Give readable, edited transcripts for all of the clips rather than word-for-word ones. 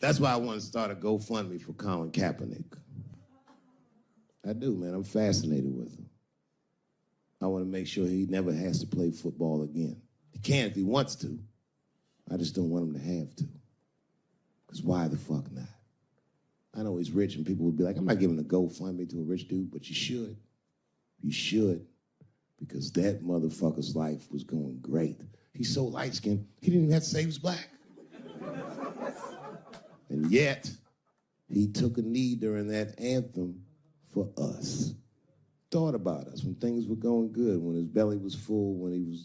That's why I want to start a GoFundMe for Colin Kaepernick. I do, man. I'm fascinated with him. I want to make sure he never has to play football again. He can if he wants to. I just don't want him to have to. Because why the fuck not? I know he's rich and people would be like, I'm not giving a GoFundMe to a rich dude, but you should. You should. Because that motherfucker's life was going great. He's so light-skinned, he didn't even have to say he was black. And yet, he took a knee during that anthem for us. Thought about us when things were going good, when his belly was full, when he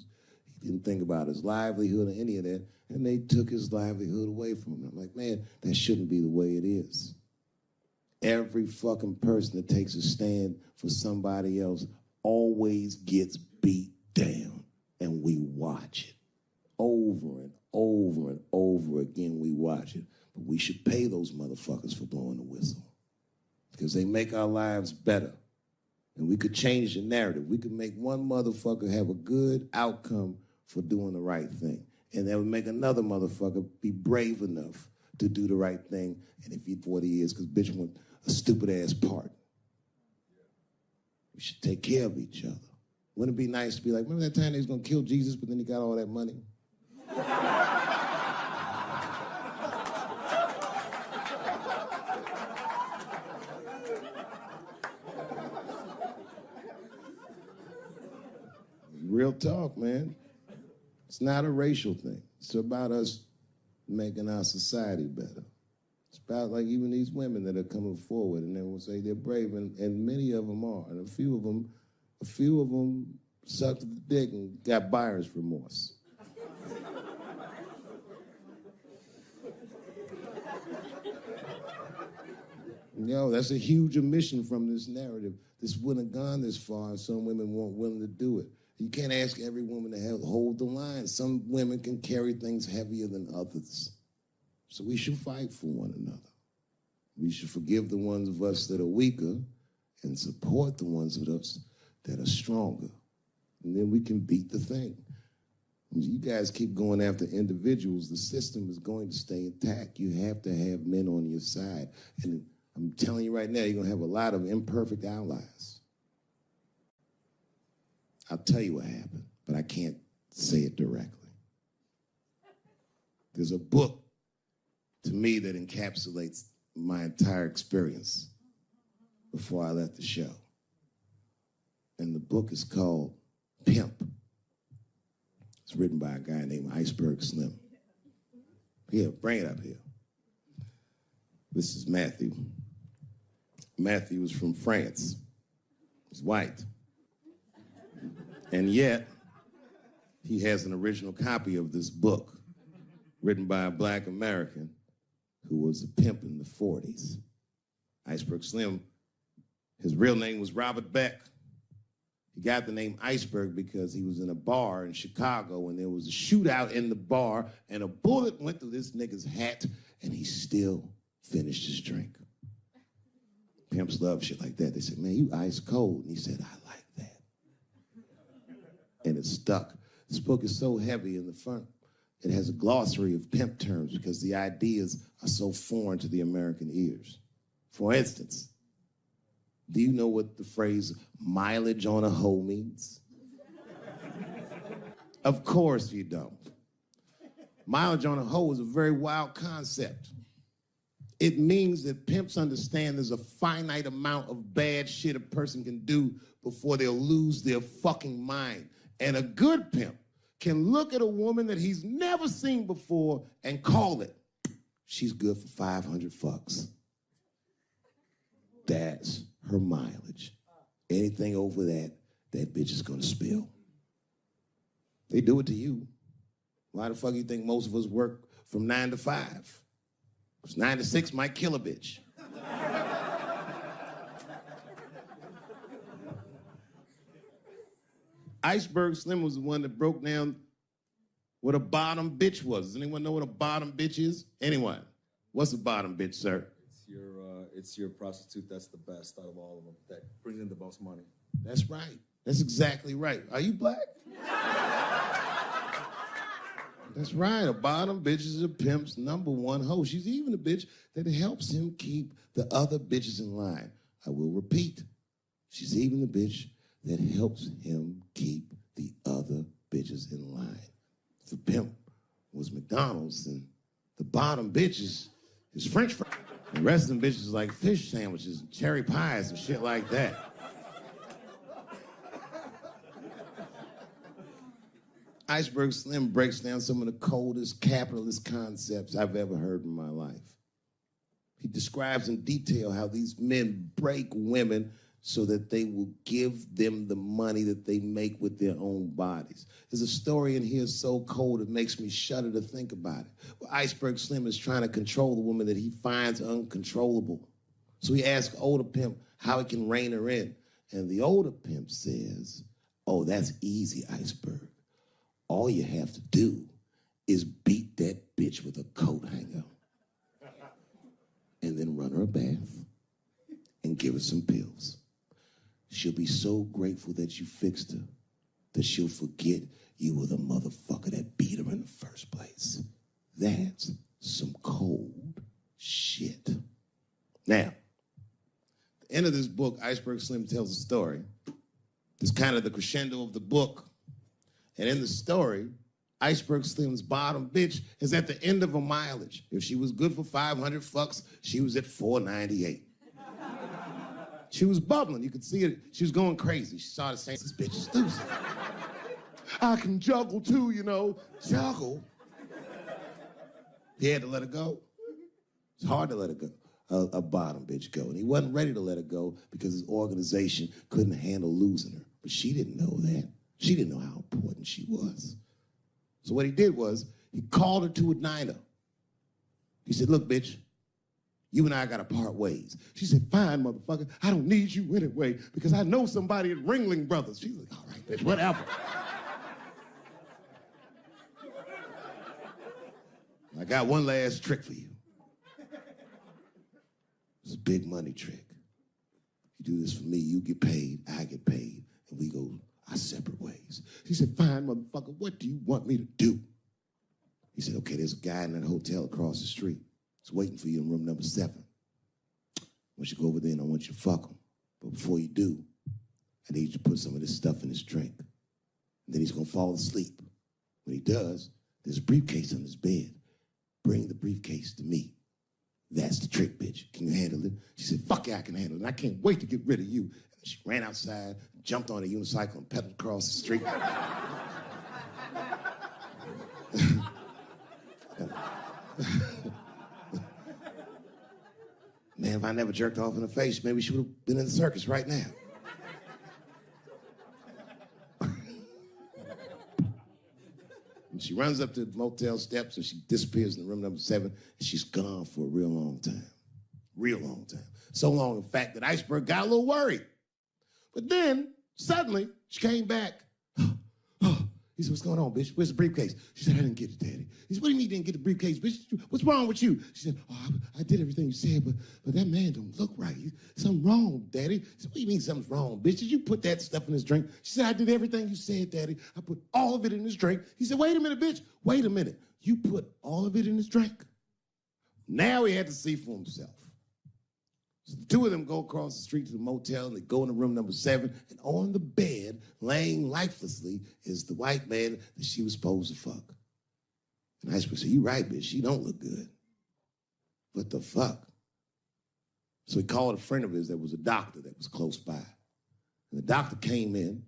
didn't think about his livelihood or any of that, and they took his livelihood away from him. I'm like, man, that shouldn't be the way it is. Every fucking person that takes a stand for somebody else always gets beat down, and we watch it. Over and over and over again, we watch it. But we should pay those motherfuckers for blowing the whistle because they make our lives better. And we could change the narrative. We could make one motherfucker have a good outcome for doing the right thing. And that would make another motherfucker be brave enough to do the right thing. And if you're 40 years, because bitch want a stupid-ass part. We should take care of each other. Wouldn't it be nice to be like, remember that time they was going to kill Jesus, but then he got all that money? Real talk, man. It's not a racial thing. It's about us making our society better. It's about like even these women that are coming forward and they will say they're brave, and many of them are. And a few of them sucked the dick and got buyer's remorse. Yo, that's a huge omission from this narrative. This wouldn't have gone this far and some women weren't willing to do it. You can't ask every woman to hold the line. Some women can carry things heavier than others. So we should fight for one another. We should forgive the ones of us that are weaker and support the ones of us that are stronger. And then we can beat the thing. You guys keep going after individuals, the system is going to stay intact. You have to have men on your side. And I'm telling you right now, you're going to have a lot of imperfect allies. I'll tell you what happened, but I can't say it directly. There's a book to me that encapsulates my entire experience before I left the show. And the book is called Pimp. It's written by a guy named Iceberg Slim. Here, bring it up here. This is Matthew. Matthew is from France. He's white. And yet, he has an original copy of this book written by a black American who was a pimp in the 40s. Iceberg Slim, his real name was Robert Beck. He got the name Iceberg because he was in a bar in Chicago and there was a shootout in the bar and a bullet went through this nigga's hat and he still finished his drink. Pimps love shit like that. They said, man, you ice cold. And he said, I like that. And it stuck. This book is so heavy in the front. It has a glossary of pimp terms because the ideas are so foreign to the American ears. For instance, do you know what the phrase mileage on a hoe means? Of course you don't. Mileage on a hoe is a very wild concept. It means that pimps understand there's a finite amount of bad shit a person can do before they'll lose their fucking mind. And a good pimp can look at a woman that he's never seen before and call it, she's good for 500 fucks. That's her mileage. Anything over that, that bitch is gonna spill. They do it to you. Why the fuck you think most of us work from 9 to 5? Because 9 to 6 might kill a bitch. Iceberg Slim was the one that broke down what a bottom bitch was. Does anyone know what a bottom bitch is? Anyone? What's a bottom bitch, sir? It's your prostitute that's the best out of all of them, that brings in the most money. That's right. That's exactly right. Are you black? That's right. A bottom bitch is a pimp's number one hoe. She's even a bitch that helps him keep the other bitches in line. I will repeat. She's even the bitch that helps him keep the other bitches in line. If the pimp was McDonald's, then the bottom bitch is French fries. The rest of them bitches is like fish sandwiches and cherry pies and shit like that. Iceberg Slim breaks down some of the coldest capitalist concepts I've ever heard in my life. He describes in detail how these men break women so that they will give them the money that they make with their own bodies. There's a story in here so cold it makes me shudder to think about it. Well, Iceberg Slim is trying to control the woman that he finds uncontrollable. So he asks older pimp how he can rein her in. And the older pimp says, oh, that's easy, Iceberg. All you have to do is beat that bitch with a coat hanger and then run her a bath and give her some pills. She'll be so grateful that you fixed her that she'll forget you were the motherfucker that beat her in the first place. That's some cold shit. Now, at the end of this book, Iceberg Slim tells a story. It's kind of the crescendo of the book. And in the story, Iceberg Slim's bottom bitch is at the end of her mileage. If she was good for 500 fucks, she was at 498. She was bubbling. You could see it. She was going crazy. She started saying, this bitch is loose. I can juggle too, you know. Juggle? He had to let her go. It's hard to let her go. A bottom bitch go. And he wasn't ready to let her go because his organization couldn't handle losing her. But she didn't know that. She didn't know how important she was. So what he did was, he called her to a diner. He said, look, bitch, you and I gotta part ways. She said, fine, motherfucker, I don't need you anyway because I know somebody at Ringling Brothers. She's like, all right, bitch, whatever. I got one last trick for you. It's a big money trick. You do this for me, you get paid, I get paid, and we go our separate ways. She said, fine, motherfucker, what do you want me to do? He said, okay, there's a guy in that hotel across the street. He's waiting for you in room number 7. I want you to go over there and I want you to fuck him. But before you do, I need you to put some of this stuff in his drink. And then he's gonna fall asleep. When he does, there's a briefcase on his bed. Bring the briefcase to me. That's the trick, bitch. Can you handle it? She said, fuck yeah, I can handle it. And I can't wait to get rid of you. And she ran outside, jumped on a unicycle and pedaled across the street. Man, if I never jerked off in her face, maybe she would have been in the circus right now. And she runs up to the motel steps and she disappears in room number 7 and she's gone for a real long time. Real long time. So long, in fact, that Iceberg got a little worried. But then, suddenly, she came back. He said, what's going on, bitch? Where's the briefcase? She said, I didn't get it, Daddy. He said, what do you mean you didn't get the briefcase, bitch? What's wrong with you? She said, oh, I did everything you said, but that man don't look right. Something wrong, Daddy. He said, what do you mean something's wrong, bitch? Did you put that stuff in his drink? She said, I did everything you said, Daddy. I put all of it in his drink. He said, wait a minute, bitch. Wait a minute. You put all of it in his drink? Now he had to see for himself. So the two of them go across the street to the motel and they go into room number 7 and on the bed, laying lifelessly, is the white man that she was supposed to fuck. And Iceberg said, you right, bitch, she don't look good. What the fuck? So he called a friend of his that was a doctor that was close by. And the doctor came in,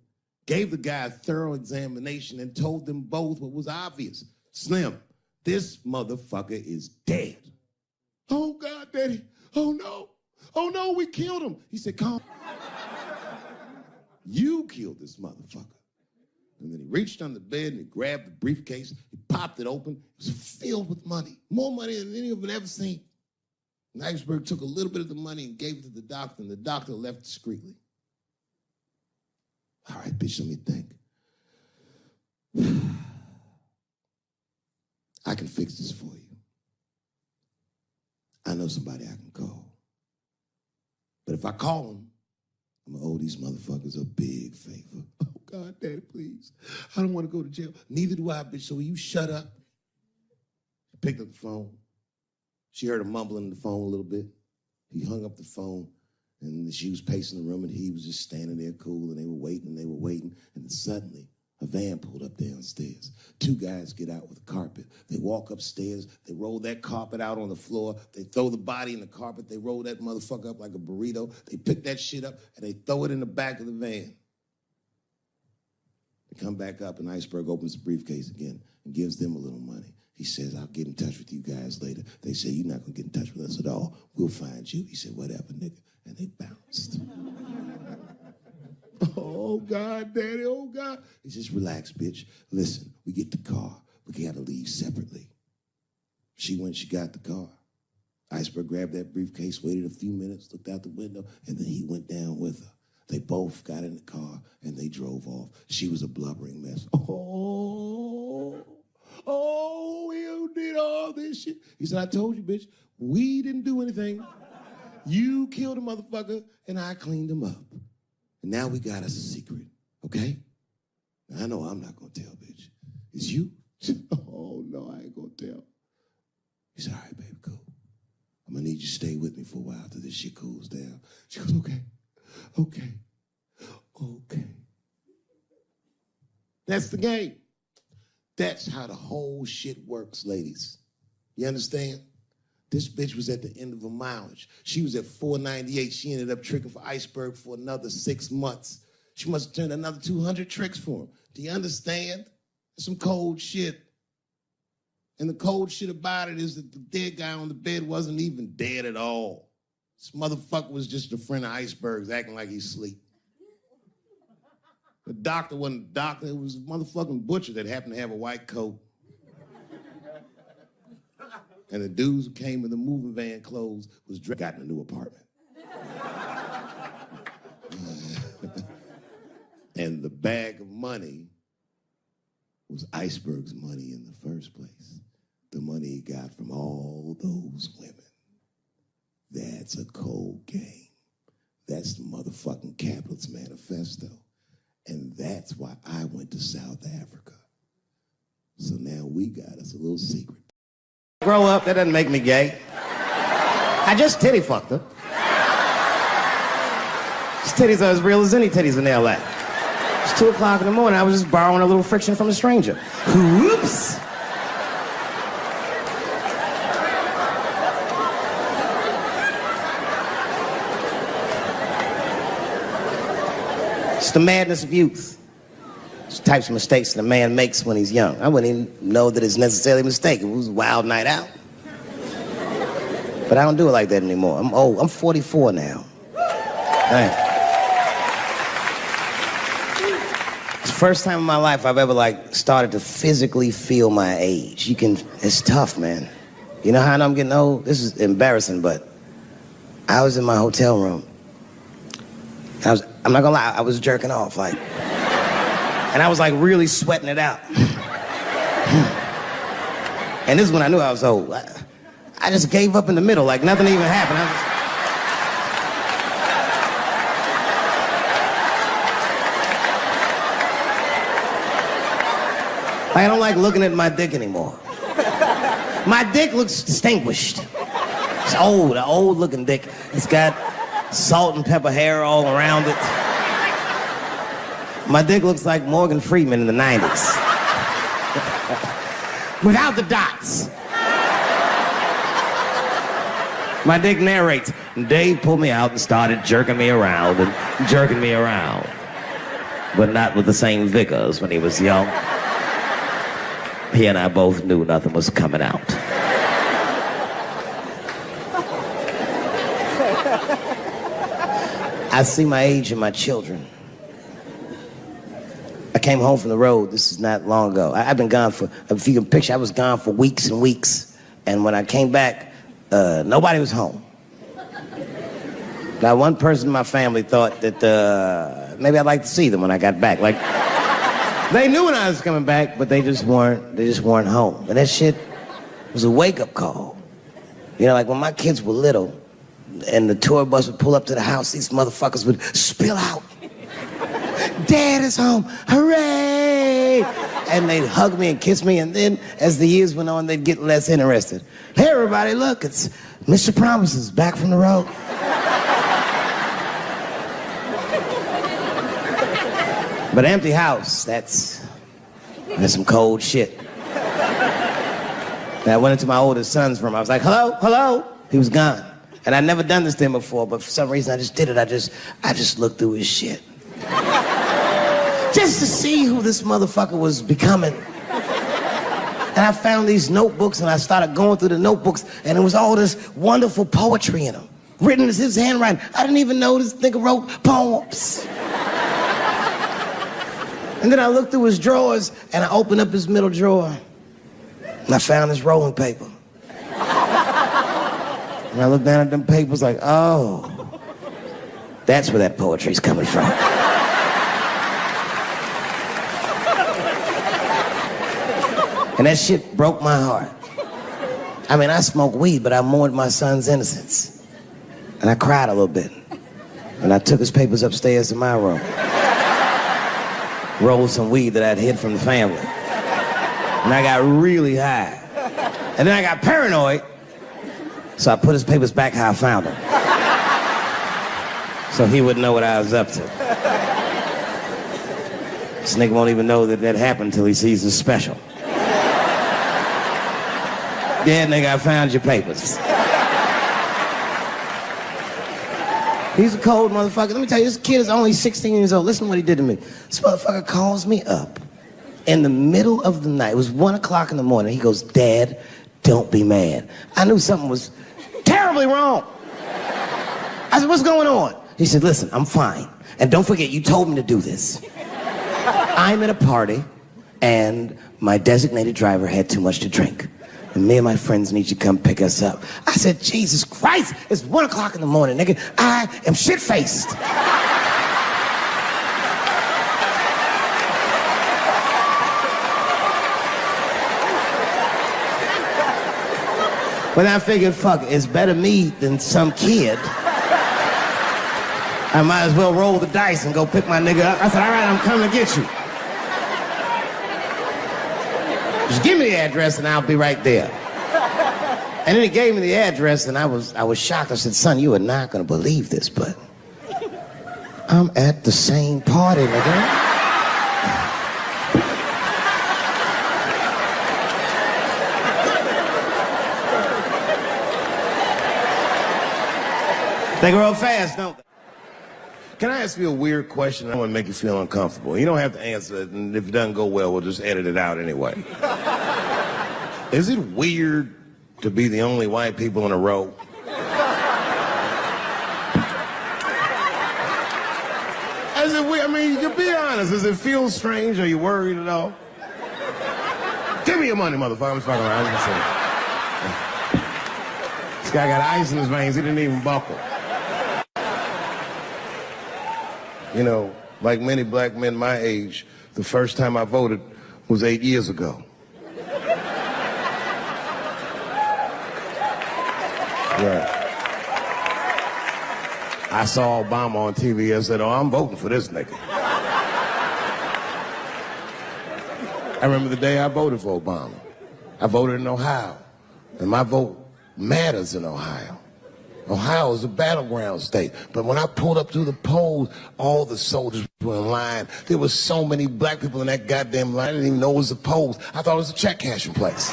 gave the guy a thorough examination and told them both what was obvious. Slim, this motherfucker is dead. Oh God, Daddy, oh no. Oh no, we killed him. He said, come. You killed this motherfucker. And then he reached on the bed and he grabbed the briefcase. He popped it open. It was filled with money. More money than any of them had ever seen. And Iceberg took a little bit of the money and gave it to the doctor, and the doctor left discreetly. All right, bitch, let me think. I can fix this for you. I know somebody I can call. But if I call him, I'm gonna owe these motherfuckers a big favor. Oh God, Daddy, please. I don't want to go to jail. Neither do I, bitch, so will you shut up? Picked up the phone. She heard him mumbling on the phone a little bit. He hung up the phone, and she was pacing the room, and he was just standing there cool, and they were waiting, and then suddenly, a van pulled up downstairs. Two guys get out with a carpet. They walk upstairs. They roll that carpet out on the floor. They throw the body in the carpet. They roll that motherfucker up like a burrito. They pick that shit up, and they throw it in the back of the van. They come back up, and Iceberg opens the briefcase again and gives them a little money. He says, I'll get in touch with you guys later. They say, you're not going to get in touch with us at all. We'll find you. He said, whatever, nigga. And they bounced. Oh, God, Daddy, oh, God. He says, relax, bitch. Listen, we get the car. We got to leave separately. She went, she got the car. Iceberg grabbed that briefcase, waited a few minutes, looked out the window, and then he went down with her. They both got in the car, and they drove off. She was a blubbering mess. Oh, you did all this shit. He said, I told you, bitch, we didn't do anything. You killed a motherfucker, and I cleaned him up. And now we got us a secret, okay? Now, I know I'm not going to tell, bitch. It's you? Oh, no, I ain't going to tell. He said, all right, baby, cool. I'm going to need you to stay with me for a while till this shit cools down. She goes, okay. That's the game. That's how the whole shit works, ladies. You understand? This bitch was at the end of her mileage. She was at 498. She ended up tricking for Iceberg for another 6 months. She must have turned another 200 tricks for him. Do you understand? That's some cold shit. And the cold shit about it is that the dead guy on the bed wasn't even dead at all. This motherfucker was just a friend of Iceberg's acting like he's asleep. The doctor wasn't a doctor. It was a motherfucking butcher that happened to have a white coat. And the dudes who came in the moving van clothes got in a new apartment. And the bag of money was Iceberg's money in the first place. The money he got from all those women. That's a cold game. That's the motherfucking capitalist manifesto. And that's why I went to South Africa. So now we got us a little secret. Grow up, that doesn't make me gay. I just titty fucked her. His titties are as real as any titties in L.A. It's 2 o'clock in the morning. I was just borrowing a little friction from a stranger. Whoops! It's the madness of youth. It's the types of mistakes that a man makes when he's young. I wouldn't even know that it's necessarily a mistake. It was a wild night out. But I don't do it like that anymore. I'm old. I'm 44 now. Thanks. It's the first time in my life I've ever started to physically feel my age. It's tough, man. You know how I know I'm getting old? This is embarrassing, but I was in my hotel room. I'm not gonna lie, I was jerking off, and I was really sweating it out. And this is when I knew I was old. I just gave up in the middle, nothing even happened. I don't like looking at my dick anymore. My dick looks distinguished. It's old, an old looking dick. It's got salt and pepper hair all around it. My dick looks like Morgan Freeman in the 90s. Without the dots. My dick narrates. Dave pulled me out and started jerking me around and jerking me around. But not with the same vigor as when he was young. He and I both knew nothing was coming out. I see my age in my children. I came home from the road. This is not long ago. I've been gone for, if you can picture, I was gone for weeks and weeks. And when I came back, nobody was home. Now, one person in my family thought that maybe I'd like to see them when I got back. They knew when I was coming back, but they just weren't home. And that shit was a wake-up call. You know, when my kids were little, and the tour bus would pull up to the house, these motherfuckers would spill out. Dad is home, hooray! and they'd hug me and kiss me, and then as the years went on, they'd get less interested. Hey, everybody, look, it's Mr. Promises back from the road. But empty house, that's some cold shit. And I went into my oldest son's room. I was like, hello, hello. He was gone. And I'd never done this to him before, but for some reason I just did it. I just looked through his shit. Just to see who this motherfucker was becoming. And I found these notebooks, and I started going through the notebooks, and it was all this wonderful poetry in them. Written as his handwriting. I didn't even know this nigga wrote poems. And then I looked through his drawers, and I opened up his middle drawer, and I found this rolling paper. And I looked down at them papers like, oh, that's where that poetry's coming from. And that shit broke my heart. I mean, I smoke weed, but I mourned my son's innocence. And I cried a little bit. And I took his papers upstairs to my room. Rolled some weed that I'd hid from the family. And I got really high. And then I got paranoid. So I put his papers back how I found them. So he wouldn't know what I was up to. This nigga won't even know that happened until he sees the special. Yeah, nigga, I found your papers. He's a cold motherfucker. Let me tell you, this kid is only 16 years old. Listen to what he did to me. This motherfucker calls me up in the middle of the night. It was 1 o'clock in the morning. He goes, Dad, don't be mad. I knew something was terribly wrong. I said, what's going on? He said, listen, I'm fine. And don't forget, you told me to do this. I'm at a party, and my designated driver had too much to drink. And me and my friends need you to come pick us up. I said, Jesus Christ, it's 1 o'clock in the morning, nigga. I am shit-faced. But I figured, fuck, it's better me than some kid. I might as well roll the dice and go pick my nigga up. I said, all right, I'm coming to get you. Just give me the address and I'll be right there. And then he gave me the address and I was shocked. I said, son, you are not gonna believe this, but I'm at the same party, nigga. They grow up fast, don't they? Can I ask you a weird question? I want to make you feel uncomfortable. You don't have to answer it, and if it doesn't go well, we'll just edit it out anyway. Is it weird to be the only white people in a row? Is it weird? I mean, you can be honest. Does it feel strange? Are you worried at all? Give me your money, motherfucker. I'm just fucking around. This guy got ice in his veins. He didn't even buckle. You know, like many black men my age, the first time I voted was 8 years ago. Right. I saw Obama on TV and said, oh, I'm voting for this nigga. I remember the day I voted for Obama. I voted in Ohio, and my vote matters in Ohio. Ohio is a battleground state. But when I pulled up to the polls, all the soldiers were in line. There were so many black people in that goddamn line. I didn't even know it was the polls. I thought it was a check cashing place.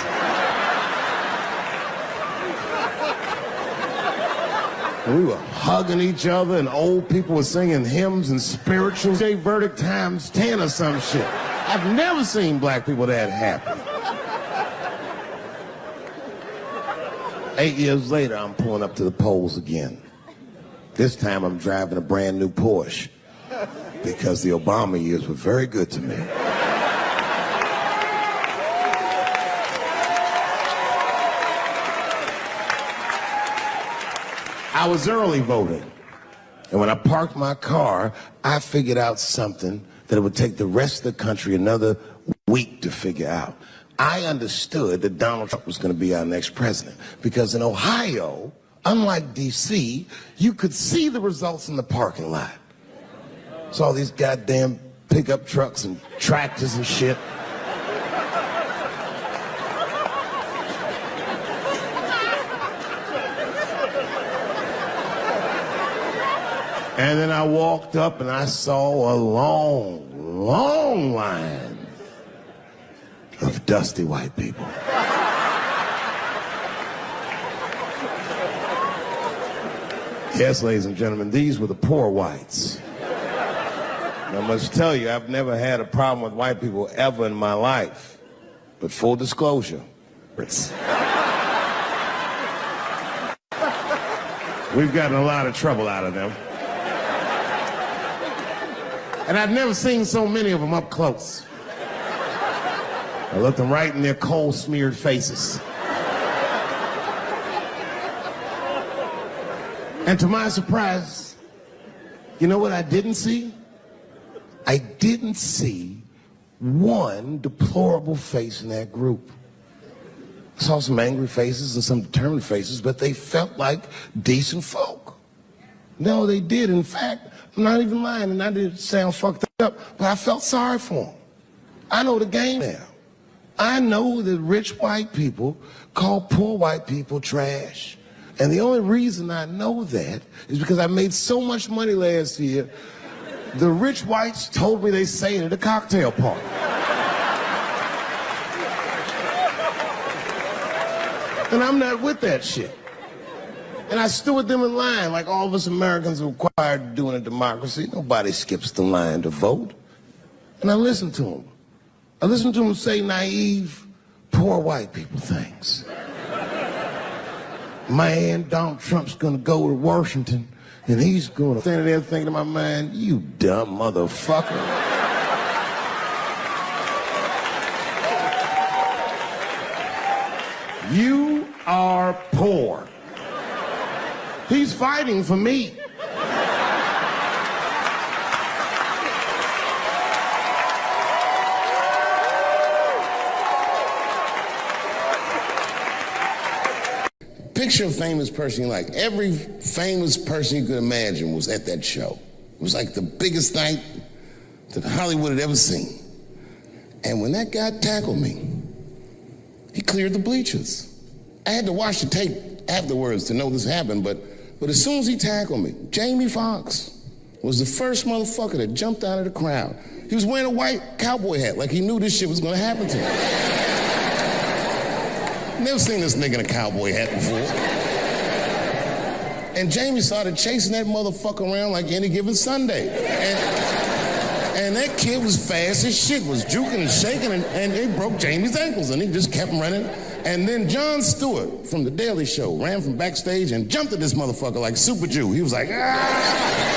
And we were hugging each other, and old people were singing hymns and spirituals. J Verdict times 10 or some shit. I've never seen black people that happy. 8 years later, I'm pulling up to the polls again. This time, I'm driving a brand new Porsche because the Obama years were very good to me. I was early voting, and when I parked my car, I figured out something that it would take the rest of the country another week to figure out. I understood that Donald Trump was going to be our next president because in Ohio, unlike D.C., you could see the results in the parking lot. Saw these goddamn pickup trucks and tractors and shit. And then I walked up and I saw a long, long line of dusty white people. Yes, ladies and gentlemen, these were the poor whites. And I must tell you, I've never had a problem with white people ever in my life. But full disclosure, we've gotten a lot of trouble out of them. And I've never seen so many of them up close. I looked them right in their coal-smeared faces. And to my surprise, you know what I didn't see? I didn't see one deplorable face in that group. I saw some angry faces and some determined faces, but they felt like decent folk. No, they did. In fact, I'm not even lying, and I didn't sound fucked up, but I felt sorry for them. I know the game now. I know that rich white people call poor white people trash. And the only reason I know that is because I made so much money last year, the rich whites told me they say it at a cocktail party. And I'm not with that shit. And I stood with them in line like all of us Americans are required to do in a democracy. Nobody skips the line to vote. And I listened to them. I listened to them say naive, poor white people things. Man, Donald Trump's gonna go to Washington and he's gonna stand there thinking in my mind, you dumb motherfucker. You are poor. He's fighting for me. Picture a famous person you like. Every famous person you could imagine was at that show. It was like the biggest night that Hollywood had ever seen. And when that guy tackled me, he cleared the bleachers. I had to watch the tape afterwards to know this happened, but as soon as he tackled me, Jamie Foxx was the first motherfucker that jumped out of the crowd. He was wearing a white cowboy hat like he knew this shit was gonna happen to him. Never seen this nigga in a cowboy hat before. And Jamie started chasing that motherfucker around like any given Sunday. And that kid was fast as shit, was juking and shaking, and they broke Jamie's ankles, and he just kept running. And then Jon Stewart from The Daily Show ran from backstage and jumped at this motherfucker like Super Jew. He was like, ah!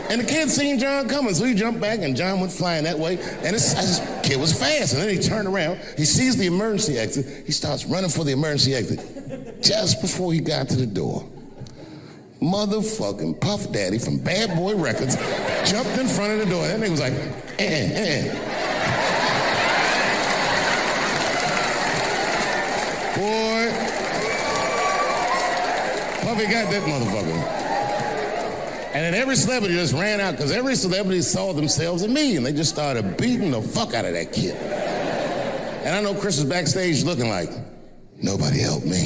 And the kid seen Jon coming, so he jumped back, and Jon went flying that way. And this kid was fast. And then he turned around. He sees the emergency exit. He starts running for the emergency exit. Just before he got to the door, motherfucking Puff Daddy from Bad Boy Records jumped in front of the door. That nigga was like, Boy, Puffy got that motherfucker. And then every celebrity just ran out because every celebrity saw themselves in me, and they just started beating the fuck out of that kid. And I know Chris was backstage looking like, nobody helped me.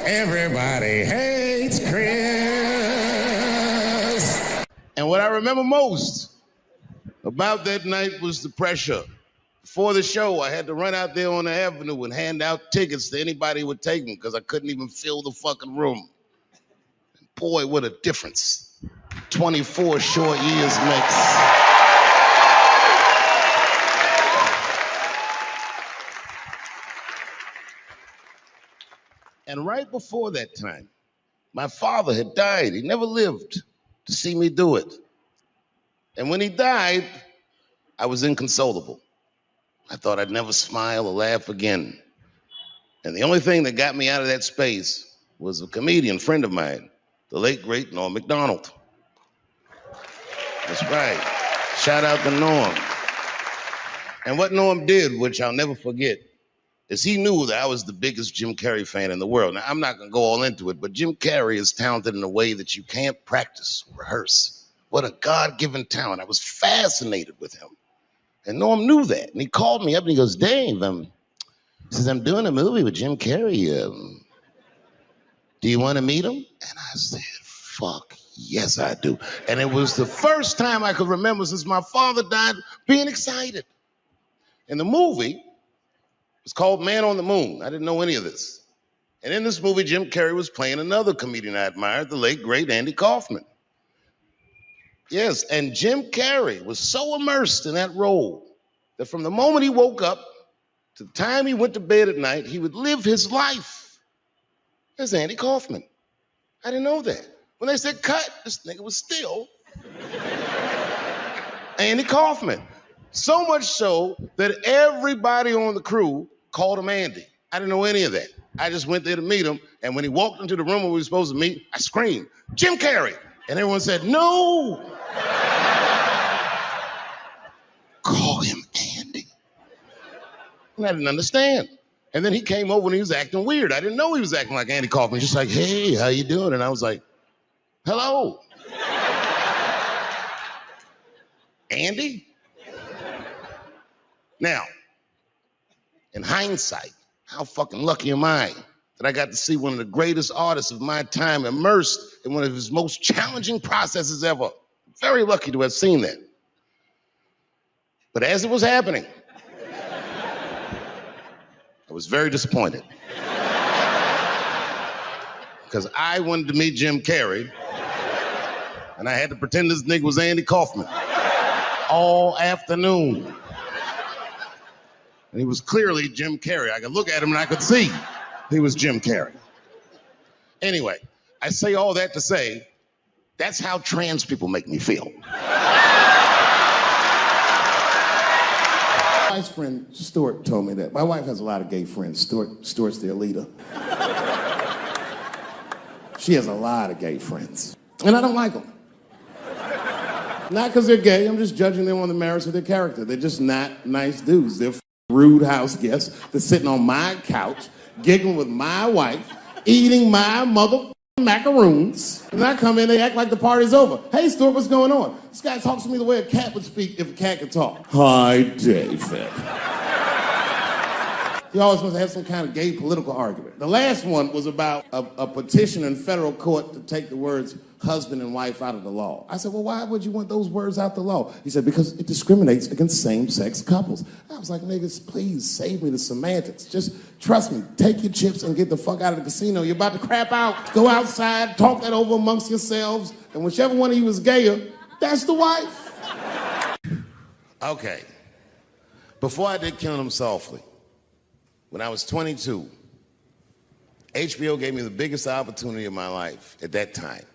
Everybody hates Chris. And what I remember most about that night was the pressure. Before the show, I had to run out there on the avenue and hand out tickets to anybody who would take them because I couldn't even fill the fucking room. And boy, what a difference 24 short years makes. And right before that time, my father had died. He never lived to see me do it. And when he died, I was inconsolable. I thought I'd never smile or laugh again. And the only thing that got me out of that space was a comedian friend of mine, the late, great Norm Macdonald. That's right. Shout out to Norm. And what Norm did, which I'll never forget, is he knew that I was the biggest Jim Carrey fan in the world. Now, I'm not going to go all into it, but Jim Carrey is talented in a way that you can't practice, rehearse. What a God-given talent. I was fascinated with him. And Norm knew that. And he called me up and he goes, Dave, He says, I'm doing a movie with Jim Carrey. Do you want to meet him? And I said, fuck, yes, I do. And it was the first time I could remember since my father died being excited. And the movie was called Man on the Moon. I didn't know any of this. And in this movie, Jim Carrey was playing another comedian I admired, the late, great Andy Kaufman. Yes, and Jim Carrey was so immersed in that role that from the moment he woke up to the time he went to bed at night, he would live his life as Andy Kaufman. I didn't know that. When they said cut, this nigga was still Andy Kaufman. So much so that everybody on the crew called him Andy. I didn't know any of that. I just went there to meet him, and when he walked into the room where we were supposed to meet, I screamed, Jim Carrey! And everyone said, no! Call him Andy. And I didn't understand. And then he came over and he was acting weird. I didn't know he was acting like Andy Kaufman. Just like, hey, how you doing? And I was like, hello. Andy? Now, in hindsight, how fucking lucky am I that I got to see one of the greatest artists of my time immersed in one of his most challenging processes ever. Very lucky to have seen that. But as it was happening, I was very disappointed. Because I wanted to meet Jim Carrey, and I had to pretend this nigga was Andy Kaufman all afternoon. And he was clearly Jim Carrey. I could look at him and I could see he was Jim Carrey. Anyway, I say all that to say, that's how trans people make me feel. My wife's friend Stuart told me that. My wife has a lot of gay friends. Stuart's their leader. She has a lot of gay friends. And I don't like them. Not because they're gay, I'm just judging them on the merits of their character. They're just not nice dudes. They're rude house guests. They're sitting on my couch, giggling with my wife, eating my macaroons. And I come in, they act like the party's over. Hey, Stuart, what's going on? This guy talks to me the way a cat would speak if a cat could talk. Hi, David. He always wants to have some kind of gay political argument. The last one was about a petition in federal court to take the words husband and wife out of the law. I said, well, why would you want those words out the law? He said, because it discriminates against same-sex couples. I was like, niggas, please save me the semantics. Just trust me, take your chips and get the fuck out of the casino. You're about to crap out. Go outside, talk that over amongst yourselves, and whichever one of you is gayer, that's the wife. Okay. Before I did Killing Them Softly, when I was 22, HBO gave me the biggest opportunity of my life at that time.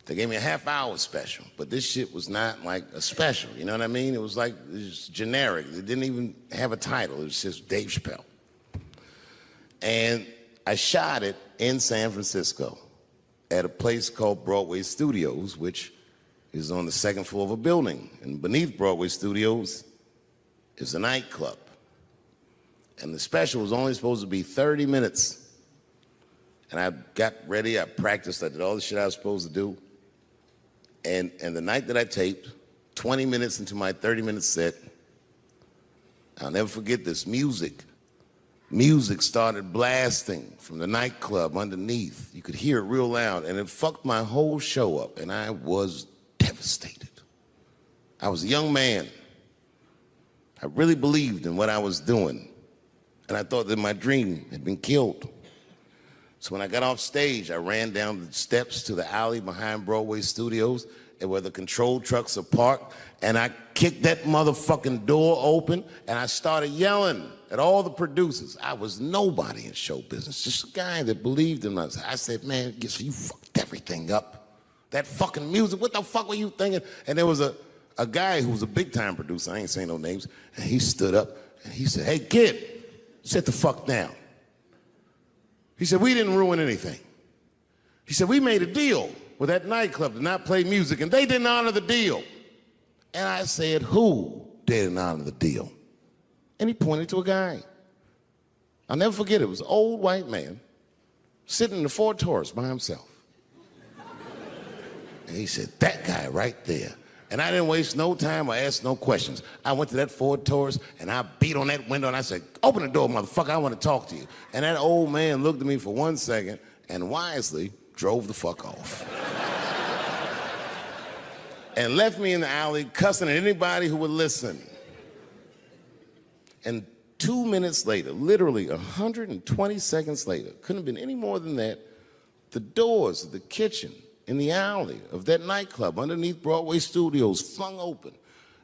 They gave me a half-hour special, but this shit was not like a special, you know what I mean? It was like, it was generic. It didn't even have a title. It was just Dave Chappelle. And I shot it in San Francisco at a place called Broadway Studios, which is on the second floor of a building. And beneath Broadway Studios is a nightclub. And the special was only supposed to be 30 minutes. And I got ready, I practiced, I did all the shit I was supposed to do. And the night that I taped, 20 minutes into my 30-minute set, I'll never forget this, music started blasting from the nightclub underneath. You could hear it real loud, and it fucked my whole show up, and I was devastated. I was a young man. I really believed in what I was doing, and I thought that my dream had been killed. So when I got off stage, I ran down the steps to the alley behind Broadway Studios and where the control trucks are parked, and I kicked that motherfucking door open, and I started yelling at all the producers. I was nobody in show business, just a guy that believed in us. I said, man, so you fucked everything up. That fucking music, what the fuck were you thinking? And there was a guy who was a big-time producer, I ain't saying no names, and he stood up, and he said, hey, kid, sit the fuck down. He said, we didn't ruin anything. He said, we made a deal with that nightclub to not play music, and they didn't honor the deal. And I said, who didn't honor the deal? And he pointed to a guy. I'll never forget it. It was an old white man sitting in the Ford Taurus by himself. And he said, that guy right there And I didn't waste no time or ask no questions. I went to that Ford Taurus and I beat on that window and I said, open the door, motherfucker, I want to talk to you. And that old man looked at me for 1 second and wisely drove the fuck off. And left me in the alley cussing at anybody who would listen. And 2 minutes later, literally 120 seconds later, couldn't have been any more than that, the doors of the kitchen in the alley of that nightclub underneath Broadway Studios flung open.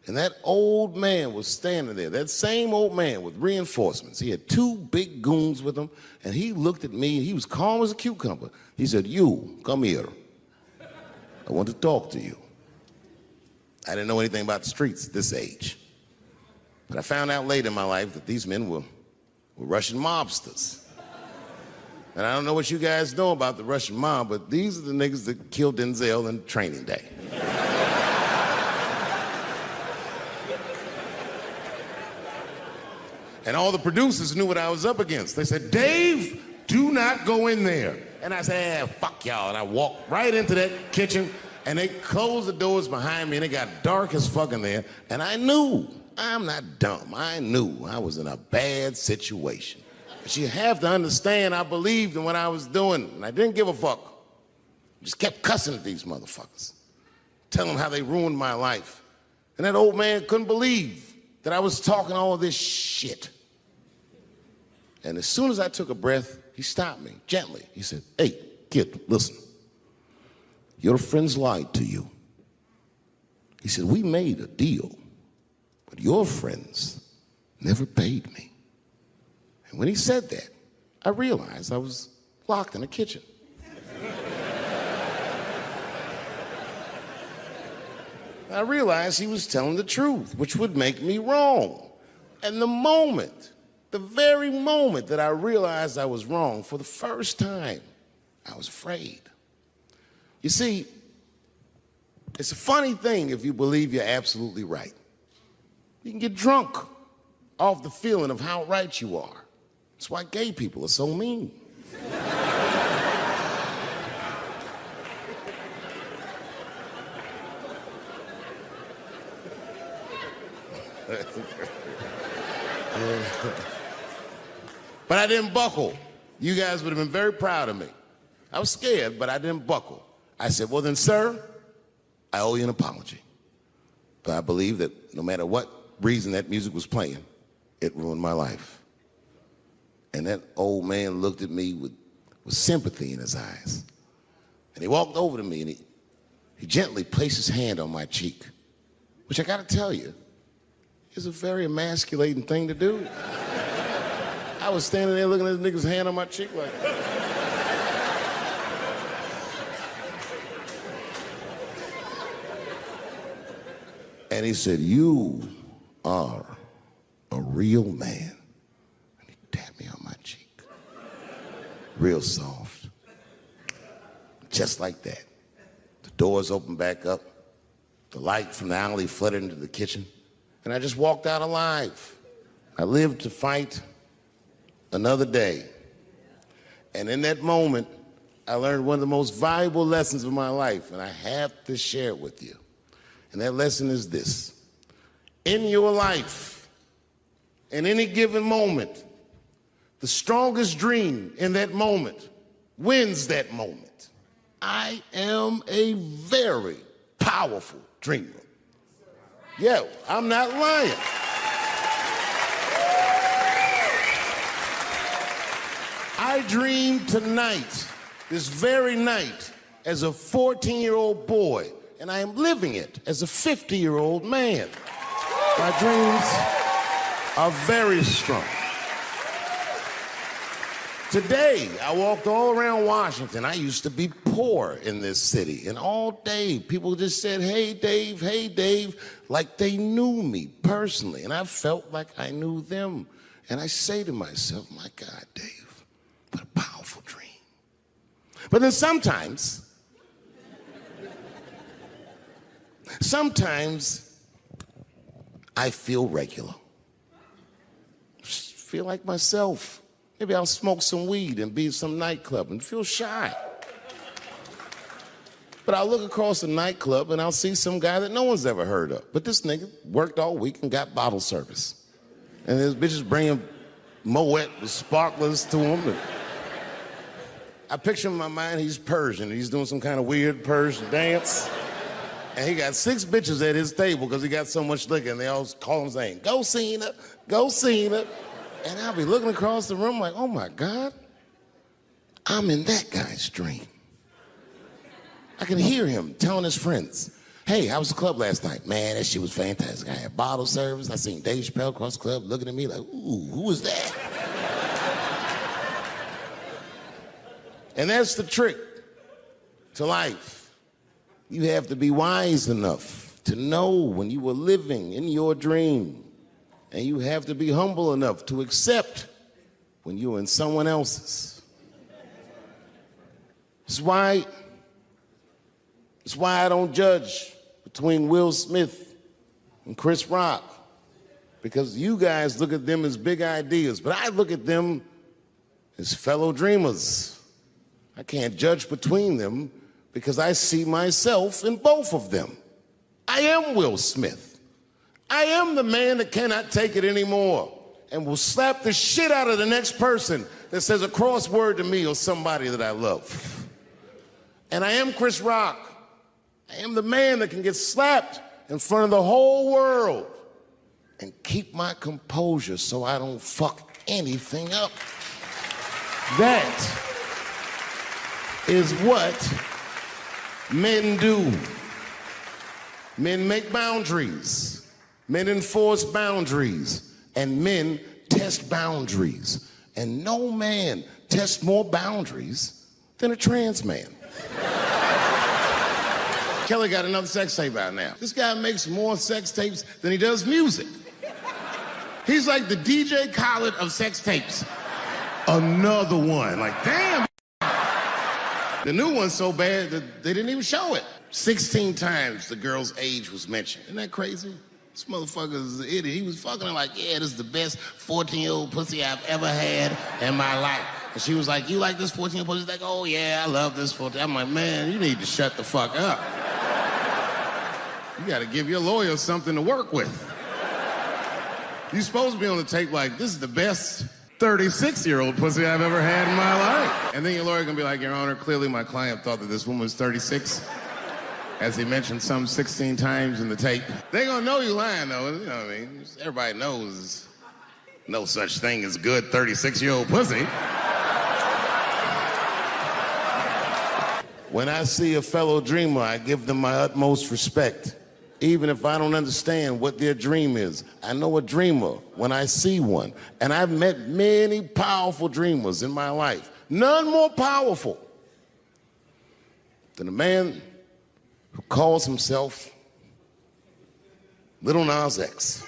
And that old man was standing there, that same old man with reinforcements. He had 2 big goons with him, and he looked at me, he was calm as a cucumber. He said, "You, come here. I want to talk to you." I didn't know anything about the streets at this age. But I found out later in my life that these men were Russian mobsters. And I don't know what you guys know about the Russian mob, but these are the niggas that killed Denzel in Training Day. And all the producers knew what I was up against. They said, "Dave, do not go in there." And I said, "Fuck y'all." And I walked right into that kitchen, and they closed the doors behind me, and it got dark as fuck in there. And I knew, I'm not dumb, I knew I was in a bad situation. But you have to understand, I believed in what I was doing, and I didn't give a fuck. I just kept cussing at these motherfuckers, telling them how they ruined my life. And that old man couldn't believe that I was talking all this shit. And as soon as I took a breath, he stopped me gently. He said, "Hey, kid, listen. Your friends lied to you." He said, "We made a deal, but your friends never paid me." And when he said that, I realized I was locked in a kitchen. I realized he was telling the truth, which would make me wrong. And the very moment that I realized I was wrong, for the first time, I was afraid. You see, it's a funny thing if you believe you're absolutely right. You can get drunk off the feeling of how right you are. That's why gay people are so mean. But I didn't buckle. You guys would have been very proud of me. I was scared, but I didn't buckle. I said, "Well then, sir, I owe you an apology. But I believe that no matter what reason that music was playing, it ruined my life." And that old man looked at me with sympathy in his eyes. And he walked over to me and he gently placed his hand on my cheek, which I gotta tell you, is a very emasculating thing to do. I was standing there looking at this nigga's hand on my cheek like, and he said, "You are a real man." And he tapped me on my cheek. Real soft. Just like that. The doors opened back up. The light from the alley flooded into the kitchen. And I just walked out alive. I lived to fight another day. And in that moment, I learned one of the most valuable lessons of my life, and I have to share it with you. And that lesson is this. In your life, in any given moment, the strongest dream in that moment wins that moment. I am a very powerful dreamer. Yeah, I'm not lying. I dreamed tonight, this very night, as a 14-year-old boy, and I am living it as a 50-year-old man. My dreams are very strong. Today, I walked all around Washington. I used to be poor in this city, and all day people just said, hey, Dave, like they knew me personally, and I felt like I knew them. And I say to myself, my God, Dave, what a powerful dream. But then sometimes I feel regular. Just feel like myself. Maybe I'll smoke some weed and be at some nightclub and feel shy. But But I'll look across the nightclub and I'll see some guy that no one's ever heard of. But this nigga worked all week and got bottle service. And there's bitches bringing Moet with sparklers to him. And I picture in my mind he's Persian. He's doing some kind of weird Persian dance. And he got 6 bitches at his table because he got so much liquor, and they all call him saying, "Go Cena, go Cena." And I'll be looking across the room like, oh my God, I'm in that guy's dream. I can hear him telling his friends, "Hey, how was the club last night?" "Man, that shit was fantastic. I had bottle service. I seen Dave Chappelle across the club looking at me like, ooh, who was that?" And that's the trick to life. You have to be wise enough to know when you are living in your dream. And you have to be humble enough to accept when you're in someone else's. It's why I don't judge between Will Smith and Chris Rock. Because you guys look at them as big ideas, but I look at them as fellow dreamers. I can't judge between them because I see myself in both of them. I am Will Smith. I am the man that cannot take it anymore and will slap the shit out of the next person that says a crossword to me or somebody that I love. And I am Chris Rock. I am the man that can get slapped in front of the whole world and keep my composure so I don't fuck anything up. That is what men do. Men make boundaries. Men enforce boundaries. And men test boundaries. And no man tests more boundaries than a trans man. Kelly got another sex tape out now. This guy makes more sex tapes than he does music. He's like the DJ Khaled of sex tapes. Another one. Like, damn. The new one's so bad that they didn't even show it. 16 times the girl's age was mentioned. Isn't that crazy? This motherfucker's an idiot. He was fucking her like, "Yeah, this is the best 14-year-old pussy I've ever had in my life." And she was like, "You like this 14-year-old pussy?" He's like, "Oh yeah, I love this 14." I'm like, man, you need to shut the fuck up. You gotta give your lawyer something to work with. You're supposed to be on the tape like, "This is the best 36-year-old pussy I've ever had in my life." And then your lawyer gonna be like, "Your Honor, clearly my client thought that this woman was 36, as he mentioned some 16 times in the tape." They gonna know you lying though, you know what I mean? Everybody knows no such thing as good 36-year-old pussy. When I see a fellow dreamer, I give them my utmost respect. Even if I don't understand what their dream is. I know a dreamer when I see one. And I've met many powerful dreamers in my life. None more powerful than a man who calls himself Little Nas X.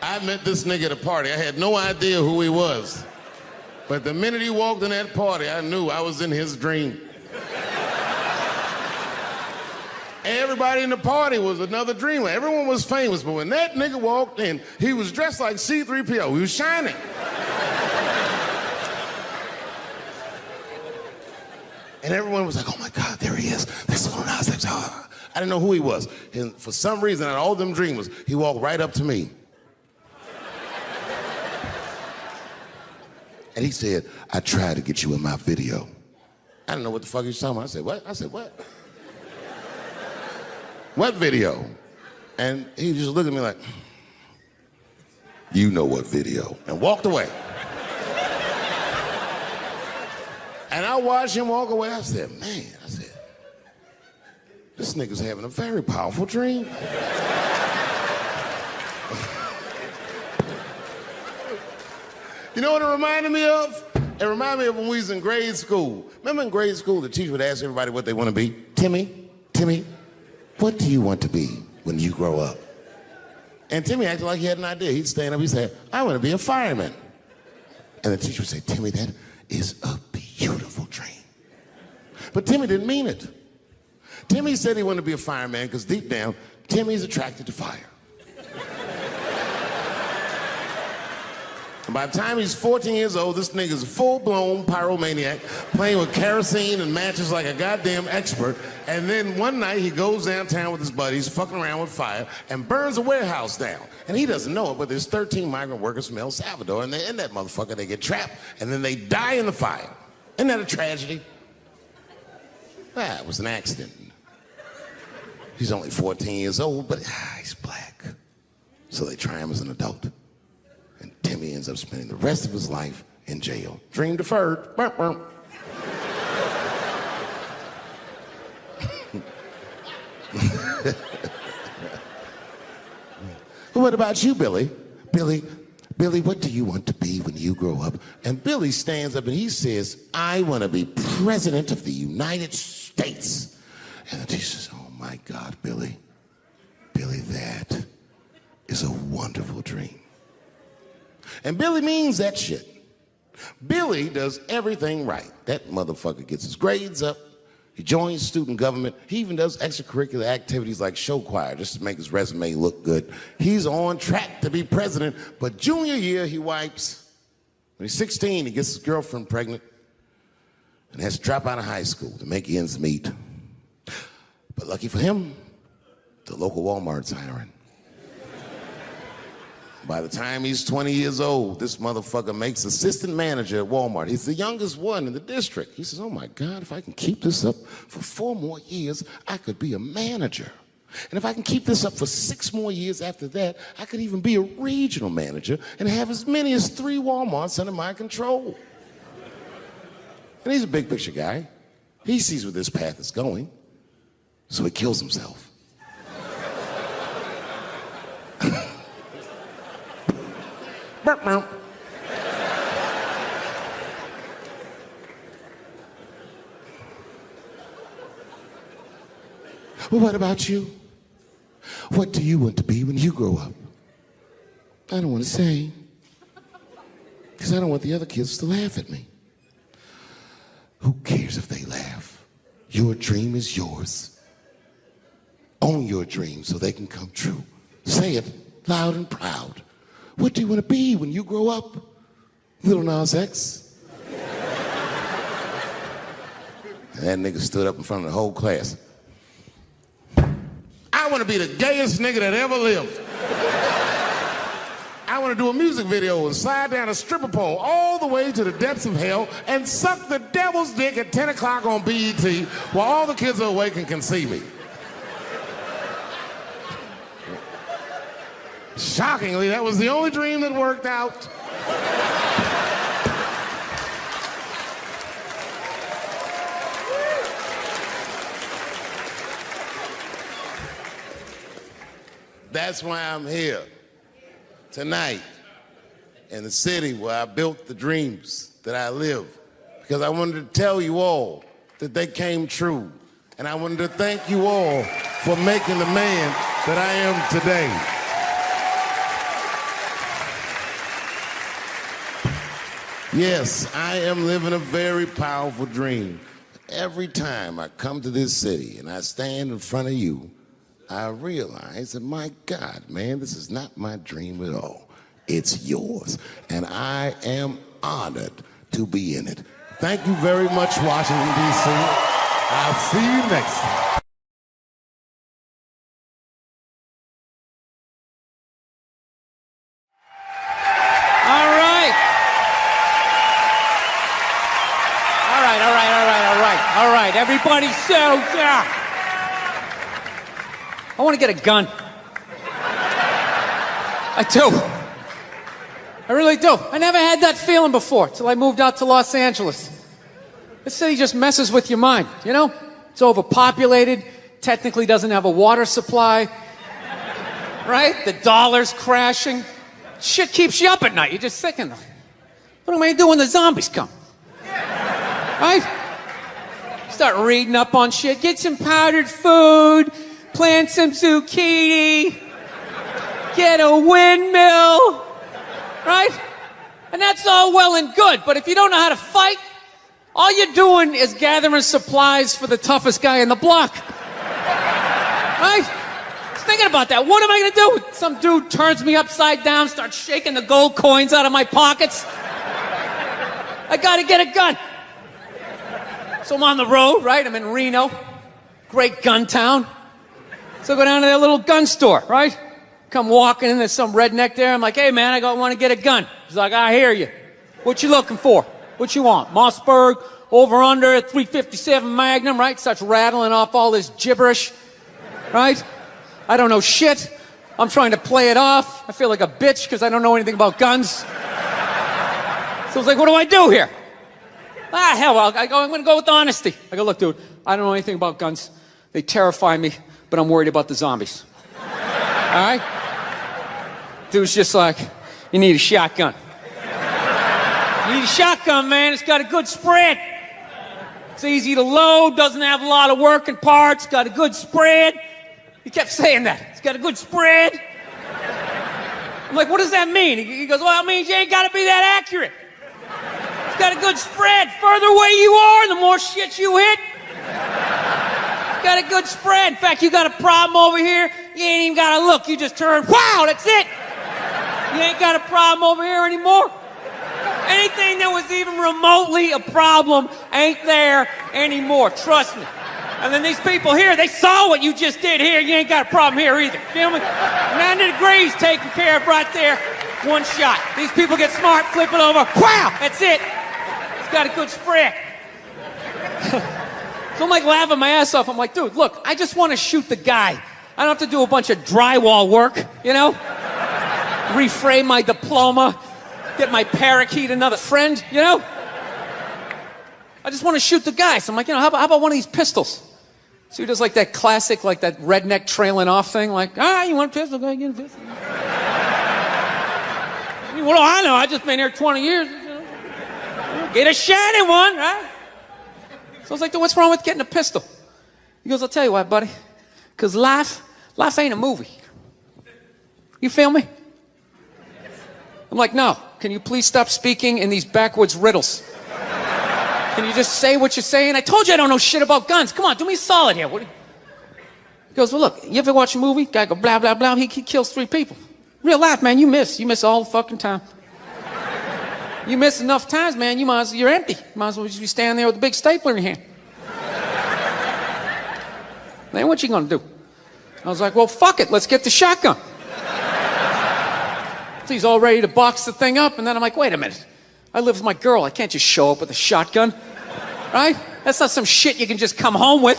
I met this nigga at a party. I had no idea who he was. But the minute he walked in that party, I knew I was in his dream. Everybody in the party was another dreamer. Everyone was famous, but when that nigga walked in, he was dressed like C-3PO. He was shining. And everyone was like, "Oh my God, there he is. That's Lil Nas X." I didn't know who he was. And for some reason, out of all them dreamers, he walked right up to me. And he said, "I tried to get you in my video." I didn't know what the fuck he was talking about. I said, "What?" I said, "What? What video?" And he just looked at me like, "You know what video," and walked away. And I watched him walk away. I said, man, this nigga's having a very powerful dream. You know what it reminded me of? It reminded me of when we was in grade school. Remember in grade school, the teacher would ask everybody what they want to be? Timmy, what do you want to be when you grow up? And Timmy acted like he had an idea. He'd stand up, he'd say, "I want to be a fireman." And the teacher would say, "Timmy, that is a beautiful dream." But Timmy didn't mean it. Timmy said he wanted to be a fireman because deep down, Timmy's attracted to fire. And by the time he's 14 years old, this nigga's a full-blown pyromaniac, playing with kerosene and matches like a goddamn expert. And then one night he goes downtown with his buddies, fucking around with fire, and burns a warehouse down. And he doesn't know it, but there's 13 migrant workers from El Salvador, and they're in that motherfucker. They get trapped, and then they die in the fire. Isn't that a tragedy? It was an accident. He's only 14 years old, but he's black. So they try him as an adult. And Timmy ends up spending the rest of his life in jail. Dream deferred. Burp, burp. What about you, Billy? Billy, what do you want to be when you grow up? And Billy stands up and he says, I want to be president of the United States. And the teacher says, oh my God, Billy, that is a wonderful dream. And Billy means that shit. Billy does everything right. That motherfucker gets his grades up. He joins student government. He even does extracurricular activities like show choir just to make his resume look good. He's on track to be president, but junior year he wipes. When he's 16, he gets his girlfriend pregnant and has to drop out of high school to make ends meet. But lucky for him, the local Walmart's hiring. By the time he's 20 years old, this motherfucker makes assistant manager at Walmart. He's the youngest one in the district. He says, oh my God, if I can keep this up for 4 more years, I could be a manager. And if I can keep this up for 6 more years after that, I could even be a regional manager and have as many as 3 Walmarts under my control. And he's a big picture guy. He sees where this path is going, so he kills himself. Burp, burp. Well, what about you? What do you want to be when you grow up? I don't want to say, because I don't want the other kids to laugh at me. Who cares if they laugh? Your dream is yours. Own your dream so they can come true. Say it loud and proud. What do you want to be when you grow up? Little Nas X. And that nigga stood up in front of the whole class. I want to be the gayest nigga that ever lived. I want to do a music video and slide down a stripper pole all the way to the depths of hell and suck the devil's dick at 10 o'clock on BET while all the kids are awake and can see me. Shockingly, that was the only dream that worked out. That's why I'm here tonight in the city where I built the dreams that I live. Because I wanted to tell you all that they came true. And I wanted to thank you all for making the man that I am today. Yes, I am living a very powerful dream. Every time I come to this city and I stand in front of you, I realize that, my God, man, this is not my dream at all. It's yours. And I am honored to be in it. Thank you very much, Washington, D.C. I'll see you next time. All right, everybody settle down. I want to get a gun. I do. I really do. I never had that feeling before till I moved out to Los Angeles. This city just messes with your mind, you know? It's overpopulated, technically doesn't have a water supply, right? The dollar's crashing. Shit keeps you up at night. You're just thinking, what am I going to do when the zombies come? Right? Start reading up on shit. Get some powdered food. Plant some zucchini. Get a windmill. Right? And that's all well and good. But if you don't know how to fight, all you're doing is gathering supplies for the toughest guy in the block. Right? was thinking about that. What am I going to do? Some dude turns me upside down, starts shaking the gold coins out of my pockets. I got to get a gun. So I'm on the road, right? I'm in Reno. Great gun town. So I go down to that little gun store, right? Come walking in, there's some redneck there. I'm like, hey, man, I want to get a gun. He's like, I hear you. What you looking for? What you want? Mossberg, over under, 357 Magnum, right? Starts rattling off all this gibberish, right? I don't know shit. I'm trying to play it off. I feel like a bitch because I don't know anything about guns. So I was like, what do I do here? Hell, I'm going to go with honesty. I go, look, dude, I don't know anything about guns. They terrify me, but I'm worried about the zombies. All right? Dude's just like, you need a shotgun. You need a shotgun, man. It's got a good spread. It's easy to load, doesn't have a lot of working parts, got a good spread. He kept saying that. It's got a good spread. I'm like, what does that mean? He goes, well, it means you ain't got to be that accurate. It's got a good spread. Further away you are, the more shit you hit. It's got a good spread. In fact, you got a problem over here, you ain't even got to look. You just turn, wow, that's it. You ain't got a problem over here anymore. Anything that was even remotely a problem ain't there anymore. Trust me. And then these people here, they saw what you just did here. You ain't got a problem here either. Feel me? 90 degrees taken care of right there. One shot. These people get smart, flip it over. Wow! That's it. It's got a good spread. So I'm like laughing my ass off. I'm like, dude, look, I just want to shoot the guy. I don't have to do a bunch of drywall work, you know? Reframe my diploma. Get my parakeet another friend, you know? I just want to shoot the guy. So I'm like, you know, how about one of these pistols? So he does like that classic, like that redneck trailing off thing, like, you want a pistol? Go ahead, get a pistol. I mean, what do I know? I've just been here 20 years. You know? Get a shiny one, right? So I was like, dude, what's wrong with getting a pistol? He goes, I'll tell you what, buddy. Because life ain't a movie. You feel me? I'm like, no. Can you please stop speaking in these backwoods riddles? Can you just say what you're saying? I told you I don't know shit about guns. Come on, do me a solid here. He goes, well, look, you ever watch a movie? Guy go, blah, blah, blah. He kills 3 people. Real life, man, you miss. You miss all the fucking time. You miss enough times, man, you're empty. You might as well just be standing there with a big stapler in your hand. Then what you gonna do? I was like, well, fuck it. Let's get the shotgun. So he's all ready to box the thing up, and then I'm like, wait a minute. I live with my girl. I can't just show up with a shotgun, right? That's not some shit you can just come home with.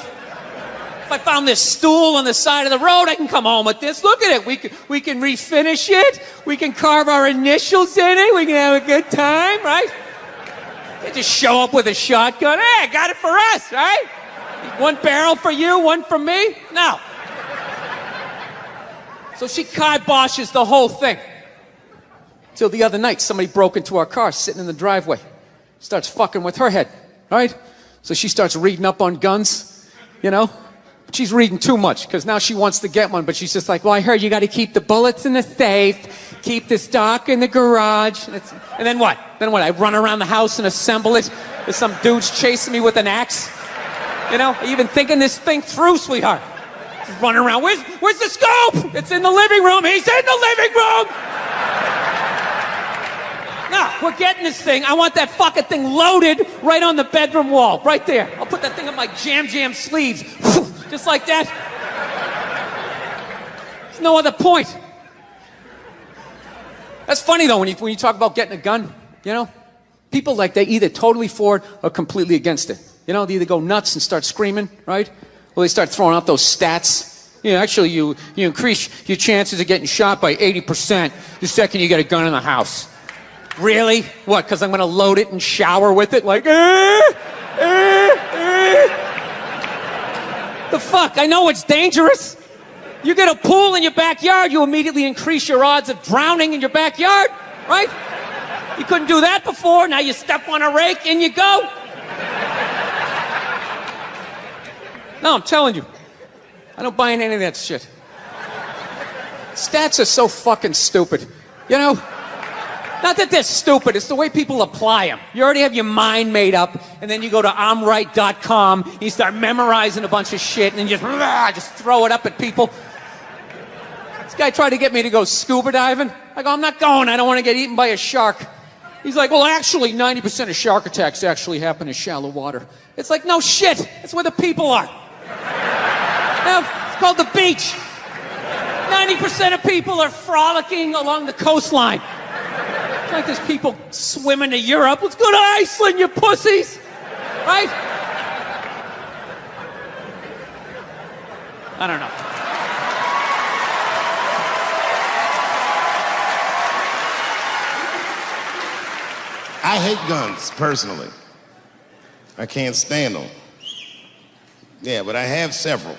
If I found this stool on the side of the road, I can come home with this. Look at it. We can refinish it. We can carve our initials in it. We can have a good time, right? You can't just show up with a shotgun. Hey, I got it for us, right? One barrel for you, one for me? No. So she kiboshes the whole thing. Till the other night, somebody broke into our car sitting in the driveway. Starts fucking with her head, right? So she starts reading up on guns, you know? But she's reading too much, because now she wants to get one, but she's just like, well, I heard you got to keep the bullets in the safe, keep the stock in the garage. And then what? I run around the house and assemble it. There's some dudes chasing me with an axe. You know, even thinking this thing through, sweetheart. Just running around. Where's the scope? It's in the living room. He's in the living room. No, we're getting this thing. I want that fucking thing loaded right on the bedroom wall, right there. I'll put that thing on my jam sleeves, just like that. There's no other point. That's funny though when you talk about getting a gun. You know, people like they either totally for it or completely against it. You know, they either go nuts and start screaming, right? Or they start throwing out those stats. Yeah, actually, you increase your chances of getting shot by 80% the second you get a gun in the house. Really? What, because I'm going to load it and shower with it? Like, The fuck? I know it's dangerous. You get a pool in your backyard, you immediately increase your odds of drowning in your backyard, right? You couldn't do that before. Now you step on a rake, in you go. No, I'm telling you. I don't buy into any of that shit. Stats are so fucking stupid. You know? Not that they're stupid, it's the way people apply them. You already have your mind made up, and then you go to I'mRight.com, and you start memorizing a bunch of shit, and then you just throw it up at people. This guy tried to get me to go scuba diving. I go, I'm not going. I don't want to get eaten by a shark. He's like, well, actually, 90% of shark attacks actually happen in shallow water. It's like, no shit. That's where the people are. Now, it's called the beach. 90% of people are frolicking along the coastline. It's like there's people swimming to Europe. Let's go to Iceland, you pussies. Right? I don't know. I hate guns, personally. I can't stand them. Yeah, but I have several.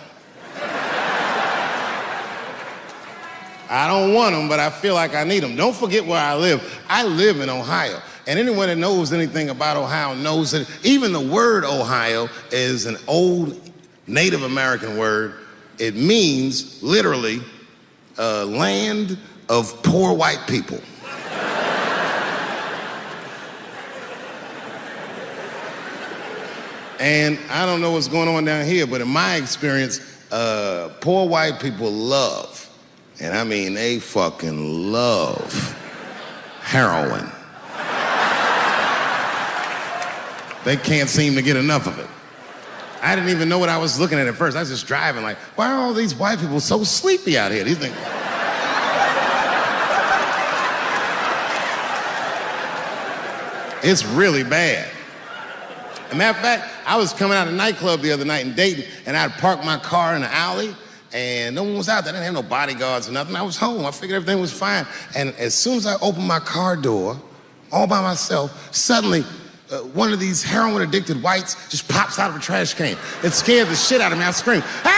I don't want them, but I feel like I need them. Don't forget where I live. I live in Ohio. And anyone that knows anything about Ohio knows that even the word Ohio is an old Native American word. It means, literally, land of poor white people. And I don't know what's going on down here, but in my experience, poor white people love, and I mean they fucking love, heroin. They can't seem to get enough of it. I didn't even know what I was looking at first. I was just driving like, why are all these white people so sleepy out here? These things. It's really bad. As a matter of fact, I was coming out of a nightclub the other night in Dayton, and I had parked my car in the alley, and no one was out there. I didn't have no bodyguards or nothing. I was home. I figured everything was fine. And as soon as I opened my car door, all by myself, suddenly one of these heroin-addicted whites just pops out of a trash can. It scared the shit out of me. I screamed, "Ah!"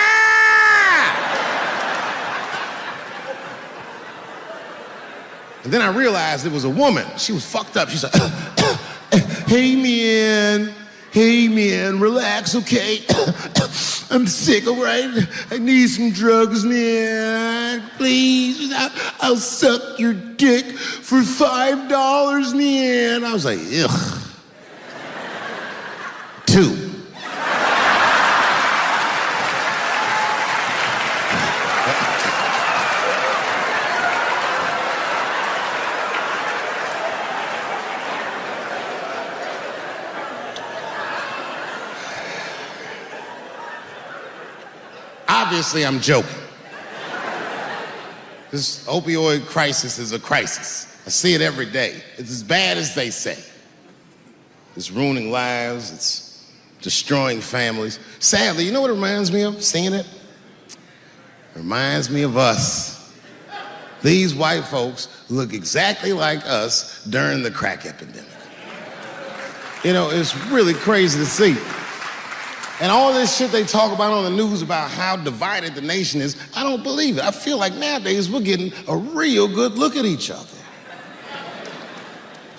And then I realized it was a woman. She was fucked up. She said, "Hey, man. Hey, man, relax, okay? I'm sick, all right? I need some drugs, man. Please, I'll suck your dick for $5, man." I was like, ugh. 2. Obviously, I'm joking. This opioid crisis is a crisis. I see it every day. It's as bad as they say. It's ruining lives. It's destroying families. Sadly, you know what it reminds me of, seeing it? It reminds me of us. These white folks look exactly like us during the crack epidemic. You know, it's really crazy to see. And all this shit they talk about on the news about how divided the nation is, I don't believe it. I feel like nowadays we're getting a real good look at each other.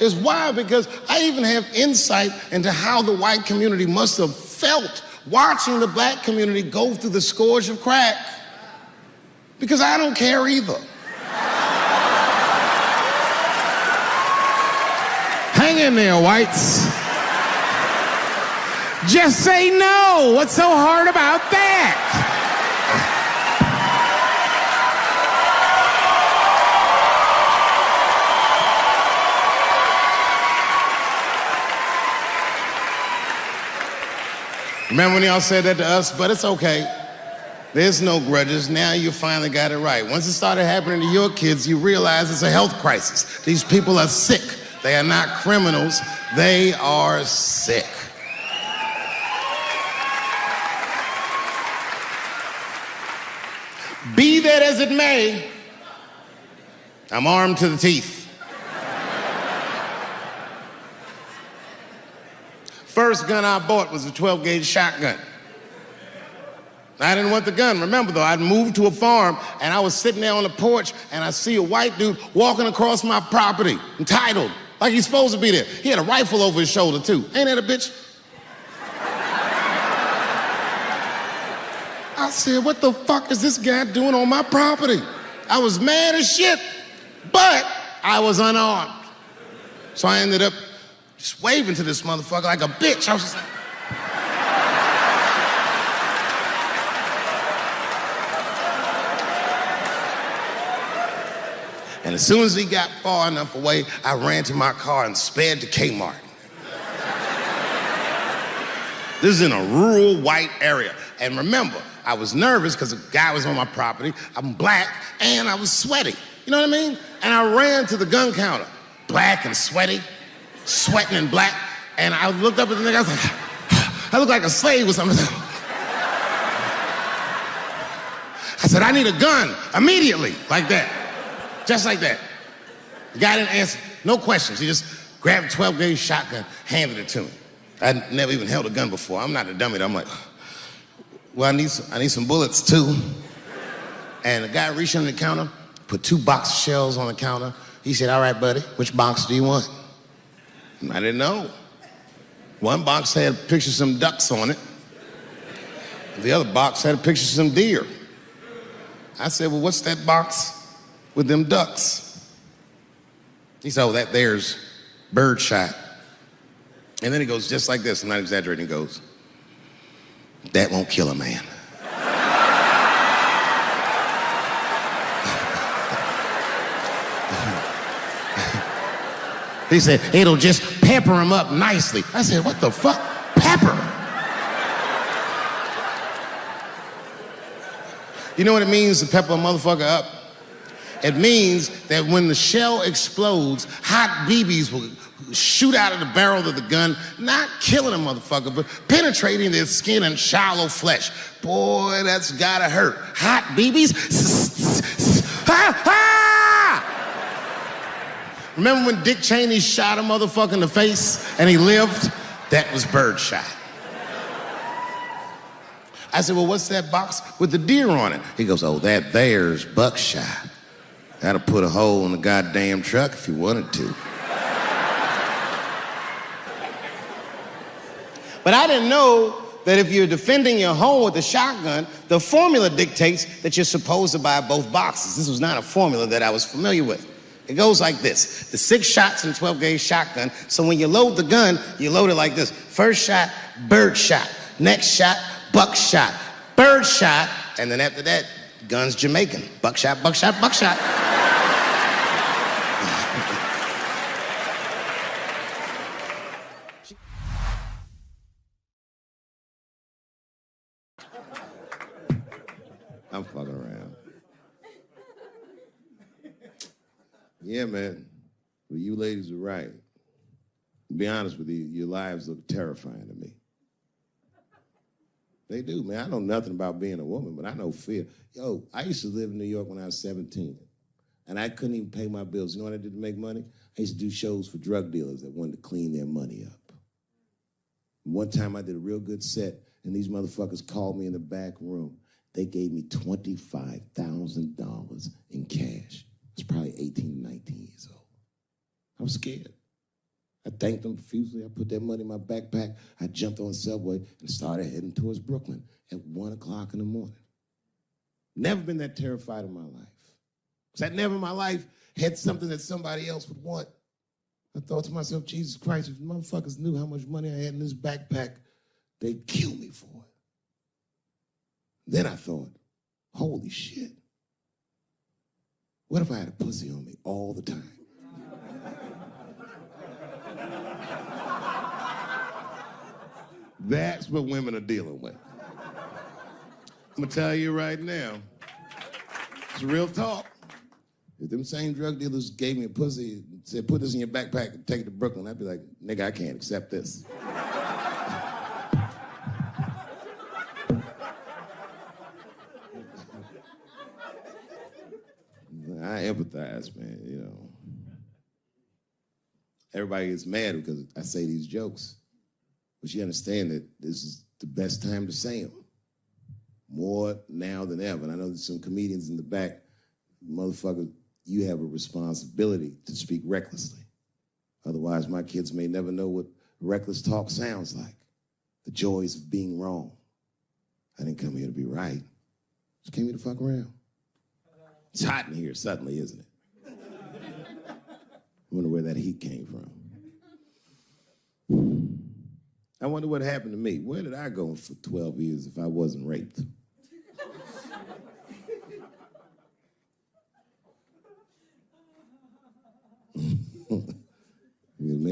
It's wild because I even have insight into how the white community must have felt watching the black community go through the scourge of crack. Because I don't care either. Hang in there, whites. Just say no. What's so hard about that? Remember when y'all said that to us? But it's okay. There's no grudges. Now you finally got it right. Once it started happening to your kids, you realize it's a health crisis. These people are sick. They are not criminals. They are sick. Be that as it may, I'm armed to the teeth. First gun I bought was a 12-gauge shotgun. I didn't want the gun. Remember, though, I'd moved to a farm, and I was sitting there on the porch, and I see a white dude walking across my property, entitled, like he's supposed to be there. He had a rifle over his shoulder, too. Ain't that a bitch? I said, what the fuck is this guy doing on my property? I was mad as shit, but I was unarmed. So I ended up just waving to this motherfucker like a bitch. I was just like, And as soon as he got far enough away, I ran to my car and sped to Kmart. This is in a rural white area. And remember, I was nervous because the guy was on my property, I'm black, and I was sweaty. You know what I mean? And I ran to the gun counter, black and sweaty, sweating and black, and I looked up at the nigga, I was like, I look like a slave or something. I said, I need a gun immediately, like that, just like that. The guy didn't answer, no questions. He just grabbed a 12-gauge shotgun, handed it to me. I'd never even held a gun before. I'm not a dummy. I'm like, well, I need some bullets too. And the guy reached under the counter, put 2 box of shells on the counter. He said, all right, buddy, which box do you want? And I didn't know. One box had a picture of some ducks on it. The other box had a picture of some deer. I said, well, what's that box with them ducks? He said, oh, that there's birdshot. And then he goes just like this, I'm not exaggerating, he goes, that won't kill a man. He said, it'll just pepper him up nicely. I said, what the fuck? Pepper? You know what it means to pepper a motherfucker up? It means that when the shell explodes, hot BBs will shoot out of the barrel of the gun, not killing a motherfucker, but penetrating their skin and shallow flesh. Boy, that's gotta hurt. Hot BBs? Ha ha! Remember when Dick Cheney shot a motherfucker in the face and he lived? That was birdshot. I said, well, what's that box with the deer on it? He goes, oh, that there's buckshot. That'll put a hole in the goddamn truck if you wanted to. But I didn't know that if you're defending your home with a shotgun, the formula dictates that you're supposed to buy both boxes. This was not a formula that I was familiar with. It goes like this. The 6 shots in a 12-gauge shotgun, so when you load the gun, you load it like this. First shot, bird shot. Next shot, buckshot. Bird shot, and then after that, gun's Jamaican. Buckshot, buckshot, buckshot. I'm fucking around. Yeah, man. Well, you ladies are right. To be honest with you, your lives look terrifying to me. They do, man. I know nothing about being a woman, but I know fear. Yo, I used to live in New York when I was 17, and I couldn't even pay my bills. You know what I did to make money? I used to do shows for drug dealers that wanted to clean their money up. One time I did a real good set, and these motherfuckers called me in the back room. They gave me $25,000 in cash. I was probably 18, 19 years old. I was scared. I thanked them profusely. I put that money in my backpack. I jumped on the subway and started heading towards Brooklyn at 1 o'clock in the morning. Never been that terrified in my life. Because I never in my life had something that somebody else would want. I thought to myself, Jesus Christ, if motherfuckers knew how much money I had in this backpack, they'd kill me for it. Then I thought, holy shit. What if I had a pussy on me all the time? That's what women are dealing with. I'm gonna tell you right now, it's real talk. If them same drug dealers gave me a pussy and said, put this in your backpack and take it to Brooklyn, I'd be like, nigga, I can't accept this. I empathize, man, you know. Everybody gets mad because I say these jokes. But you understand that this is the best time to say them. More now than ever. And I know there's some comedians in the back. Motherfucker, you have a responsibility to speak recklessly. Otherwise, my kids may never know what reckless talk sounds like. The joys of being wrong. I didn't come here to be right. Just came here to fuck around. It's hot in here suddenly, isn't it? I wonder where that heat came from. I wonder what happened to me. Where did I go for 12 years if I wasn't raped?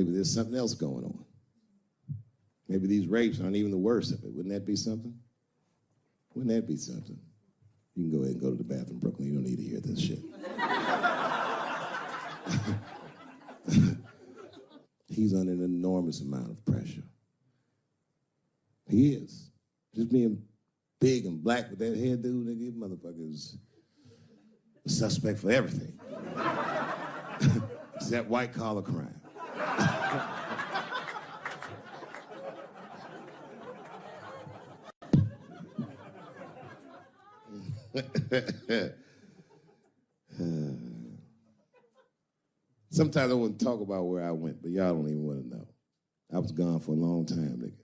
Maybe there's something else going on. Maybe these rapes aren't even the worst of it. Wouldn't that be something? Wouldn't that be something? You can go ahead and go to the bathroom, Brooklyn. You don't need to hear this shit. He's under an enormous amount of pressure. He is. Just being big and black with that hairdo, nigga, motherfucker is a suspect for everything. Except white-collar crime. Sometimes I wouldn't talk about where I went, but y'all don't even want to know. I was gone for a long time, nigga.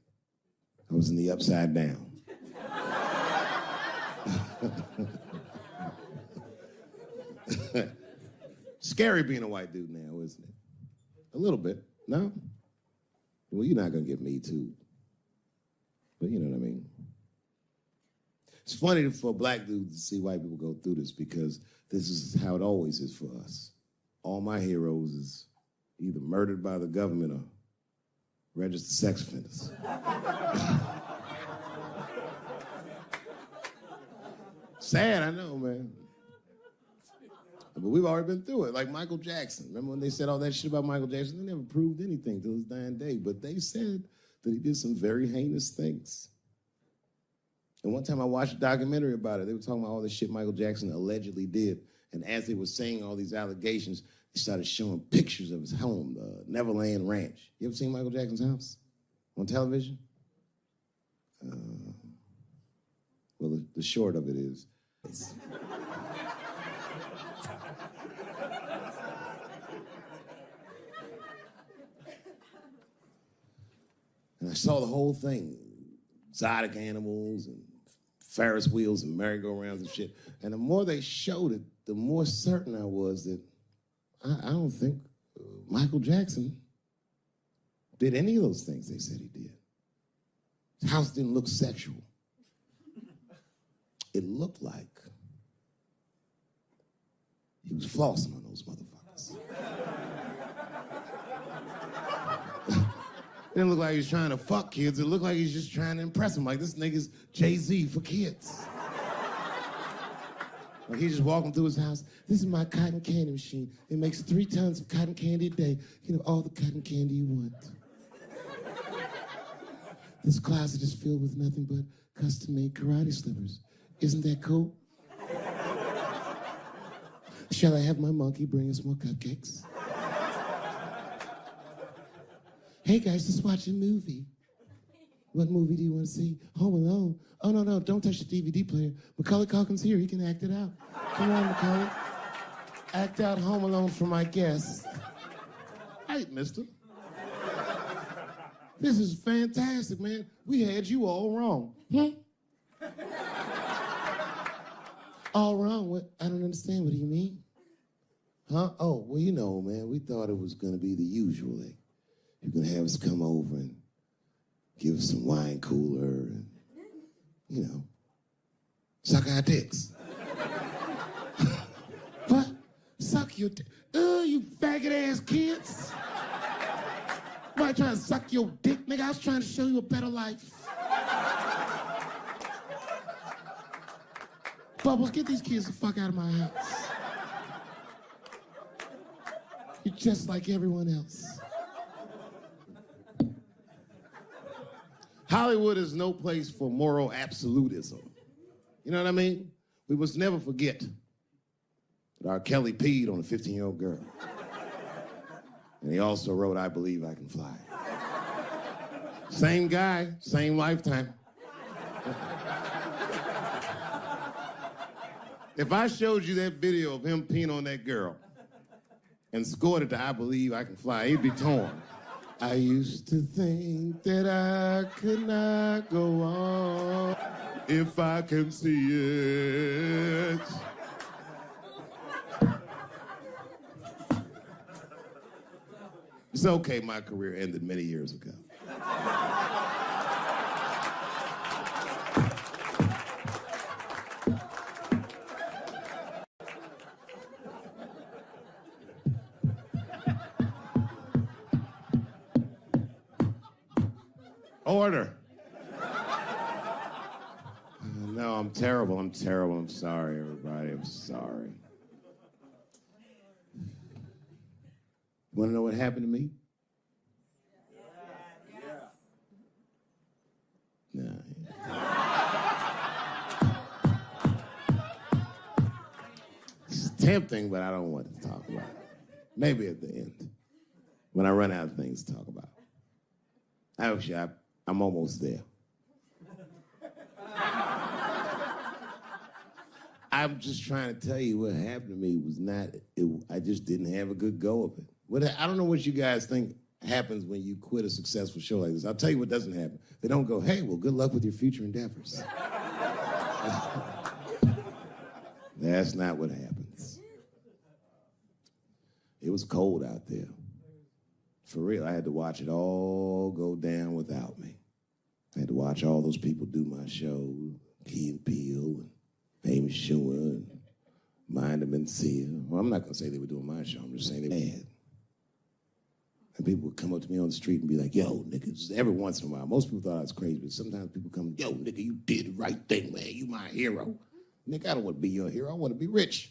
I was in the upside down. Scary being a white dude now, isn't it? A little bit, no? Well, you're not gonna get me too. But you know what I mean. It's funny for a black dude to see white people go through this because this is how it always is for us. All my heroes is either murdered by the government or registered sex offenders. Sad, I know, man. But we've already been through it, like Michael Jackson. Remember when they said all that shit about Michael Jackson? They never proved anything till his dying day, but they said that he did some very heinous things. And one time I watched a documentary about it. They were talking about all the shit Michael Jackson allegedly did. And as they were saying all these allegations, they started showing pictures of his home, the Neverland Ranch. You ever seen Michael Jackson's house on television? Well, the short of it is, and I saw the whole thing, exotic animals and Ferris wheels and merry-go-rounds and shit. And the more they showed it, the more certain I was that I don't think Michael Jackson did any of those things they said he did. His house didn't look sexual. It looked like he was flossing on those motherfuckers. It didn't look like he was trying to fuck kids. It looked like he's just trying to impress them. Like, this nigga's Jay-Z for kids. Like, he's just walking through his house. This is my cotton candy machine. It makes 3 tons of cotton candy a day. You know, all the cotton candy you want. This closet is filled with nothing but custom-made karate slippers. Isn't that cool? Shall I have my monkey bring us more cupcakes? Hey guys, let's watch a movie. What movie do you want to see? Home Alone. Oh, no, don't touch the DVD player. Macaulay Culkin's here, he can act it out. Come on, Macaulay. Act out Home Alone for my guests. Hey, mister. This is fantastic, man. We had you all wrong. All wrong? What? I don't understand. What do you mean? Huh? Oh, well, you know, man, we thought it was going to be the usual. Like, you're going to have us come over and give us some wine cooler and, you know, suck our dicks. What? Suck your dick? You faggot-ass kids. Why trying to suck your dick, nigga? I was trying to show you a better life. Bubbles, get these kids the fuck out of my house. You're just like everyone else. Hollywood is no place for moral absolutism. You know what I mean? We must never forget that R. Kelly peed on a 15-year-old girl. And he also wrote, I Believe I Can Fly. Same guy, same lifetime. If I showed you that video of him peeing on that girl and scored it to I Believe I Can Fly, he'd be torn. I used to think that I could not go on if I can see it. It's okay, my career ended many years ago. Order. No, I'm terrible. I'm terrible. I'm sorry, everybody. I'm sorry. You want to know what happened to me? No. It's tempting, but I don't want to talk about it. Maybe at the end, when I run out of things to talk about. Actually, I'm almost there. I'm just trying to tell you what happened to me was not, I just didn't have a good go of it. I don't know what you guys think happens when you quit a successful show like this. I'll tell you what doesn't happen. They don't go, hey, well, good luck with your future endeavors. That's not what happens. It was cold out there. For real, I had to watch it all go down without me. I had to watch all those people do my show, Key and Peele, and Amy Schumer, and Mind and Mencia. Well, I'm not going to say they were doing my show. I'm just saying they were bad. And people would come up to me on the street and be like, yo, nigga, just every once in a while. Most people thought I was crazy, but sometimes people come, yo, nigga, you did the right thing, man. You my hero. Nigga, I don't want to be your hero. I want to be rich.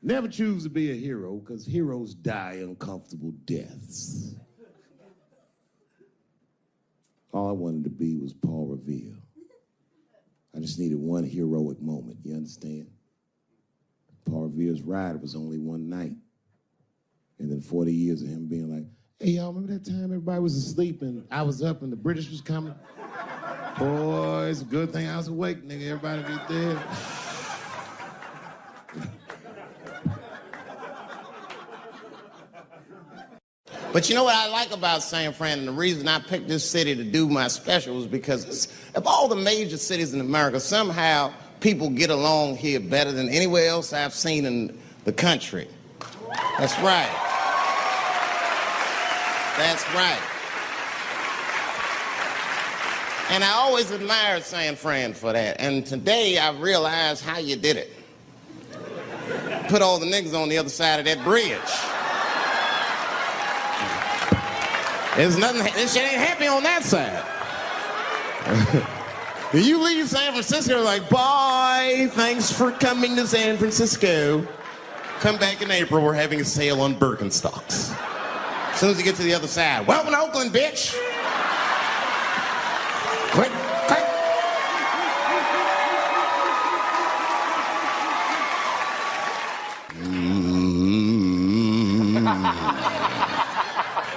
Never choose to be a hero, because heroes die uncomfortable deaths. All I wanted to be was Paul Revere. I just needed one heroic moment, you understand? Paul Revere's ride was only one night. And then 40 years of him being like, hey, y'all, remember that time everybody was asleep and I was up and the British was coming? Boy, it's a good thing I was awake, nigga. Everybody be dead. But you know what I like about San Fran, and the reason I picked this city to do my special was because of all the major cities in America, somehow people get along here better than anywhere else I've seen in the country. That's right. That's right. And I always admired San Fran for that. And today I realized how you did it. Put all the niggas on the other side of that bridge. There's nothing, this shit ain't happy on that side. You leave San Francisco like, bye, thanks for coming to San Francisco. Come back in April, we're having a sale on Birkenstocks. As soon as you get to the other side, welcome to Oakland, bitch. Quick, quick.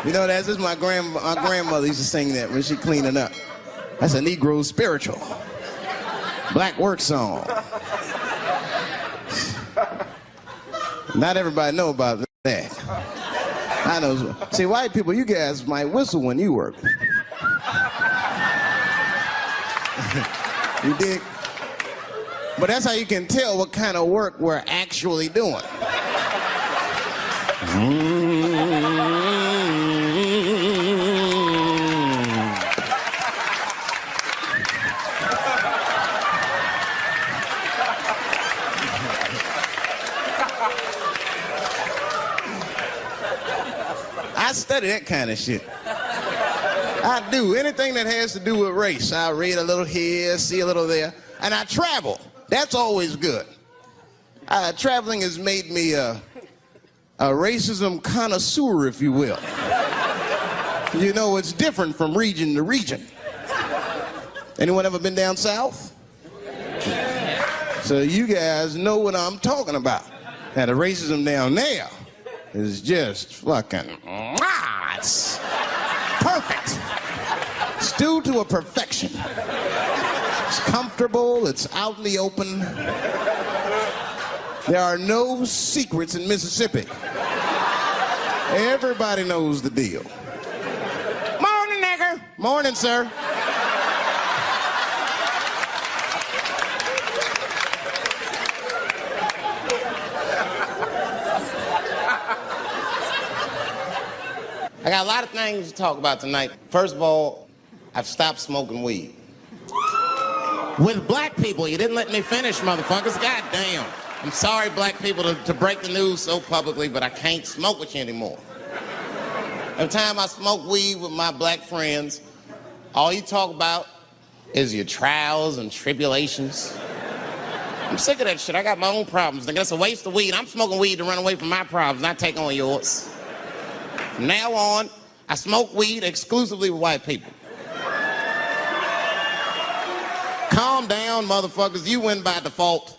You know, that's just my grandmother used to sing that when she cleaning up. That's a Negro spiritual. Black work song. Not everybody know about that. I know. See, white people, you guys might whistle when you work. You dig? But that's how you can tell what kind of work we're actually doing. I study that kind of shit. I do. Anything that has to do with race. I read a little here, see a little there. And I travel. That's always good. Traveling has made me a racism connoisseur, if you will. You know, it's different from region to region. Anyone ever been down south? So you guys know what I'm talking about. Now, the racism down there is just fucking, it's perfect. It's due to a perfection. It's comfortable, it's out in the open. There are no secrets in Mississippi. Everybody knows the deal. Morning, nigger. Morning, sir. I got a lot of things to talk about tonight. First of all, I've stopped smoking weed. With black people, you didn't let me finish, motherfuckers. God damn. I'm sorry, black people, to break the news so publicly, but I can't smoke with you anymore. Every time I smoke weed with my black friends, all you talk about is your trials and tribulations. I'm sick of that shit. I got my own problems. Nigga, that's a waste of weed. I'm smoking weed to run away from my problems, not take on yours. From now on, I smoke weed exclusively with white people. Calm down, motherfuckers. You win by default.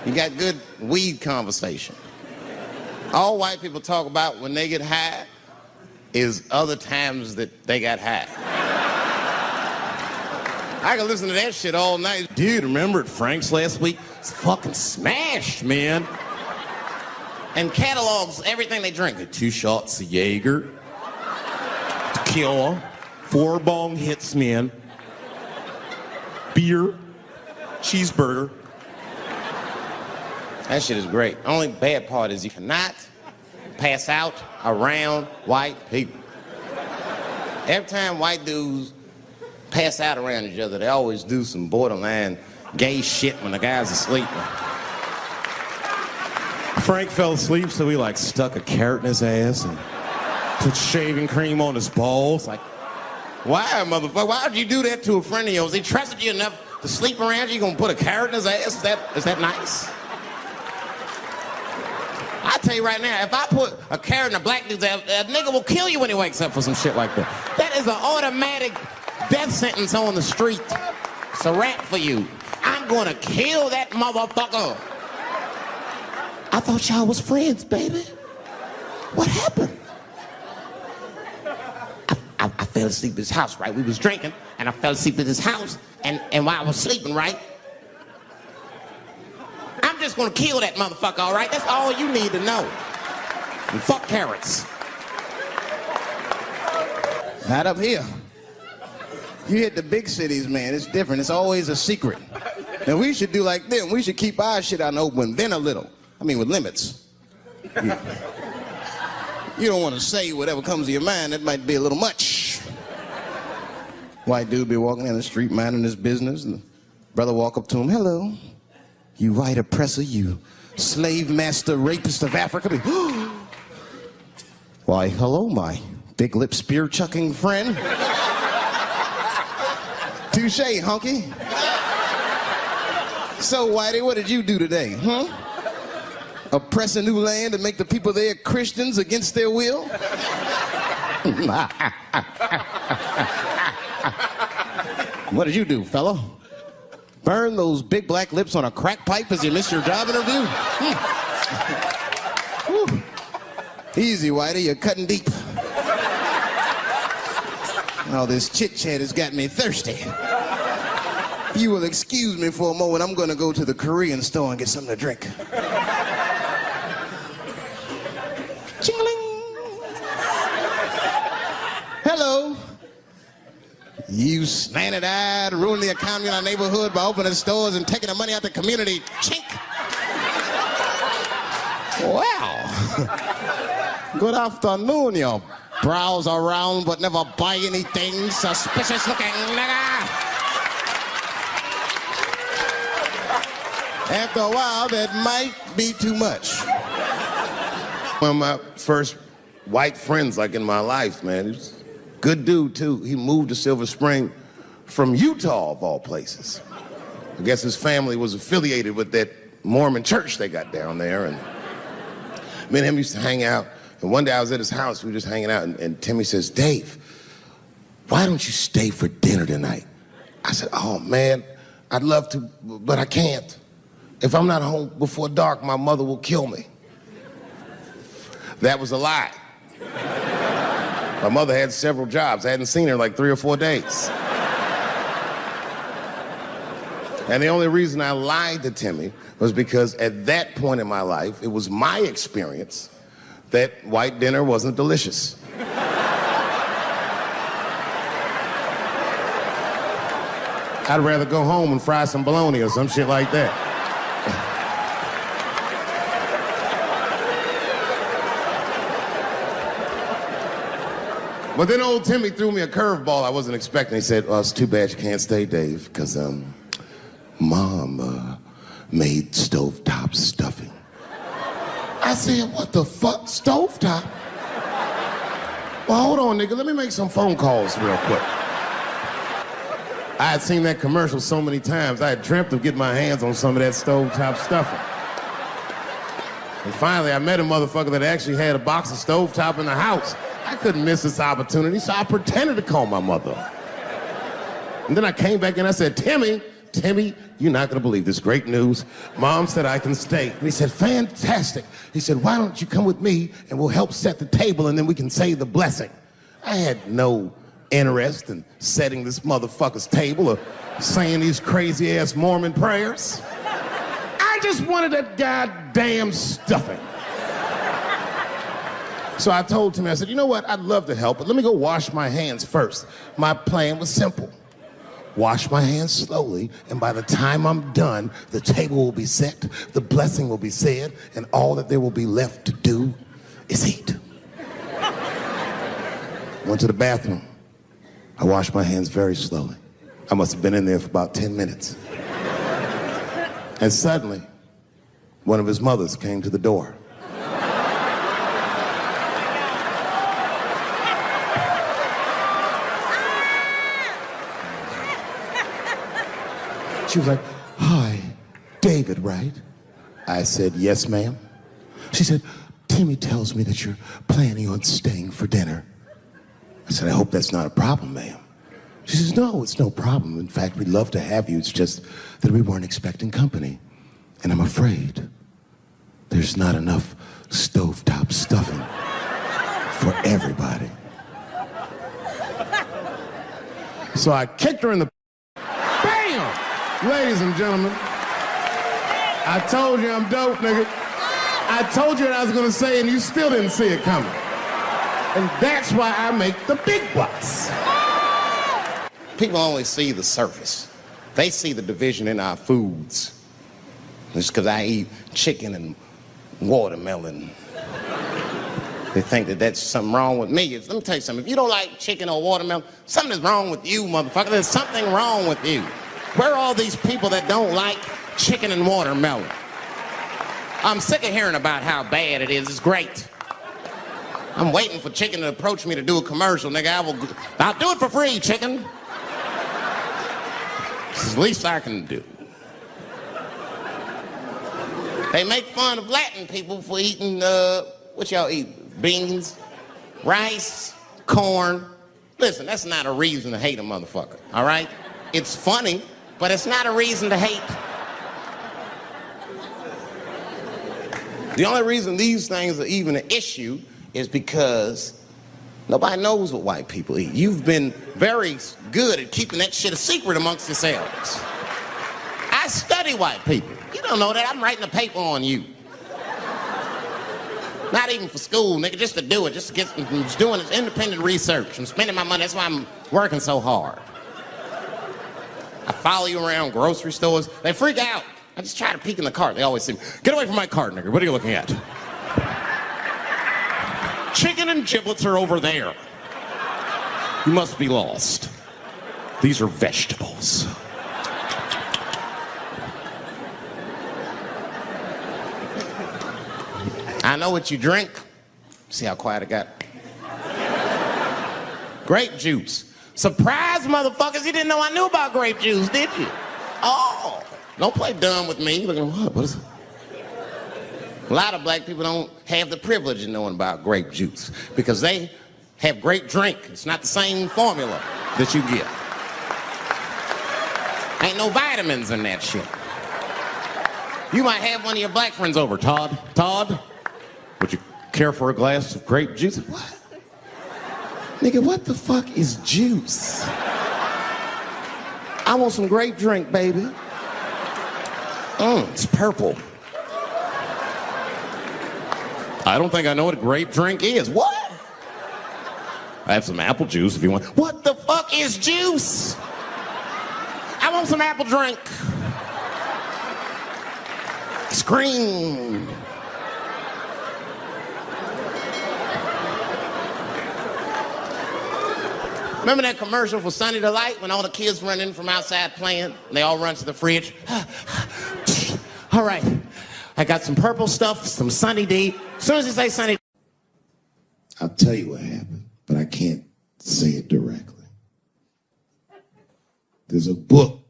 You got good weed conversation. All white people talk about when they get high is other times that they got high. I can listen to that shit all night. Dude, remember at Frank's last week? It's fucking smashed, man. And catalogs everything they drink. 2 shots of Jaeger, tequila, 4 bong hits, man, beer, cheeseburger. That shit is great. Only bad part is you cannot pass out around white people. Every time white dudes pass out around each other, they always do some borderline gay shit when the guy's asleep. Frank fell asleep, so he like stuck a carrot in his ass and put shaving cream on his balls. Like, why, motherfucker? Why would you do that to a friend of yours? He trusted you enough to sleep around you. You gonna put a carrot in his ass? Is that nice? I tell you right now, if I put a carrot in a black dude's ass, a nigga will kill you when he wakes up for some shit like that. That is an automatic death sentence on the street. It's a rap for you. I'm gonna kill that motherfucker. I thought y'all was friends, baby. What happened? I fell asleep at his house, right? We was drinking, and I fell asleep at his house, and while I was sleeping, right? I'm just gonna kill that motherfucker, all right? That's all you need to know. And fuck carrots. Not up here. You hit the big cities, man. It's different. It's always a secret. And we should do like them. We should keep our shit out in the open, then a little. I mean, with limits. You don't want to say whatever comes to your mind. That might be a little much. White dude be walking down the street minding his business, and the brother walk up to him, hello. You white oppressor, you slave master rapist of Africa. Why, hello, my big lip spear chucking friend. Touche, hunky. So, Whitey, what did you do today, huh? Oppress a new land and make the people there Christians against their will? What did you do, fella? Burn those big black lips on a crack pipe as you missed your job interview? Easy, Whitey, you're cutting deep. All this chit-chat has got me thirsty. If you will excuse me for a moment, I'm going to go to the Korean store and get something to drink. Ching-a-ling. Hello. You slanted-eyed, ruining the economy in our neighborhood by opening stores and taking the money out the community. Chink. Wow. Good afternoon, you browse around but never buy anything. Suspicious looking nigga. After a while, that might be too much. One of my first white friends, like in my life, man. He was a good dude, too. He moved to Silver Spring from Utah, of all places. I guess his family was affiliated with that Mormon church they got down there. And me and him used to hang out. And one day I was at his house, we were just hanging out, and Timmy says, Dave, why don't you stay for dinner tonight? I said, oh, man, I'd love to, but I can't. If I'm not home before dark, my mother will kill me. That was a lie. My mother had several jobs. I hadn't seen her in like 3 or 4 days. And the only reason I lied to Timmy was because at that point in my life, it was my experience that white dinner wasn't delicious. I'd rather go home and fry some bologna or some shit like that. But then old Timmy threw me a curveball I wasn't expecting. He said, well, it's too bad you can't stay, Dave, because Mom made stovetop stuffing. I said, what the fuck, stovetop? Well, hold on, nigga, let me make some phone calls real quick. I had seen that commercial so many times, I had dreamt of getting my hands on some of that stovetop stuffing. And finally, I met a motherfucker that actually had a box of stovetop in the house. I couldn't miss this opportunity, so I pretended to call my mother. And then I came back and I said, Timmy, you're not gonna believe this great news. Mom said I can stay. And he said, fantastic. He said, why don't you come with me and we'll help set the table and then we can say the blessing. I had no interest in setting this motherfucker's table or saying these crazy ass Mormon prayers. I just wanted that goddamn stuffing. So I told Timmy, I said, you know what, I'd love to help, but let me go wash my hands first. My plan was simple. Wash my hands slowly, and by the time I'm done, the table will be set, the blessing will be said, and all that there will be left to do is eat. Went to the bathroom. I washed my hands very slowly. I must have been in there for about 10 minutes. And suddenly, one of his mothers came to the door. She was like, hi, David, right? I said, yes, ma'am. She said, Timmy tells me that you're planning on staying for dinner. I said, I hope that's not a problem, ma'am. She says, no, it's no problem. In fact, we'd love to have you. It's just that we weren't expecting company. And I'm afraid there's not enough stovetop stuffing for everybody. So I kicked her in the bam! Ladies and gentlemen, I told you I'm dope, nigga. I told you what I was gonna say and you still didn't see it coming. And that's why I make the big bucks. People only see the surface. They see the division in our foods. Just because I eat chicken and watermelon. They think that that's something wrong with me. Let me tell you something. If you don't like chicken or watermelon, something's wrong with you, motherfucker. There's something wrong with you. Where are all these people that don't like chicken and watermelon? I'm sick of hearing about how bad it is. It's great. I'm waiting for chicken to approach me to do a commercial, nigga. I'll do it for free, chicken. It's the least I can do. They make fun of Latin people for eating, what y'all eat? Beans, rice, corn. Listen, that's not a reason to hate a motherfucker, all right? It's funny, but it's not a reason to hate. The only reason these things are even an issue is because nobody knows what white people eat. You've been very good at keeping that shit a secret amongst yourselves. I study white people. You don't know that. I'm writing a paper on you. Not even for school, nigga, just to do it, just to get, I'm just doing this independent research. I'm spending my money, that's why I'm working so hard. I follow you around grocery stores. They freak out. I just try to peek in the cart. They always say, get away from my cart, nigga. What are you looking at? Chicken and giblets are over there. You must be lost. These are vegetables. I know what you drink. See how quiet it got? Grape juice. Surprise, motherfuckers, you didn't know I knew about grape juice, did you? Oh, don't play dumb with me. Looking, what is it? A lot of black people don't have the privilege of knowing about grape juice because they have grape drink. It's not the same formula that you get. Ain't no vitamins in that shit. You might have one of your black friends over. Todd, would you care for a glass of grape juice? What? Nigga, what the fuck is juice? I want some grape drink, baby. It's purple. I don't think I know what a grape drink is. What? I have some apple juice if you want. What the fuck is juice? I want some apple drink. Scream. Remember that commercial for Sunny Delight when all the kids run in from outside playing? And they all run to the fridge. All right, I got some purple stuff, some Sunny D. As soon as you say Sunny D. I'll tell you what happened, but I can't say it directly. There's a book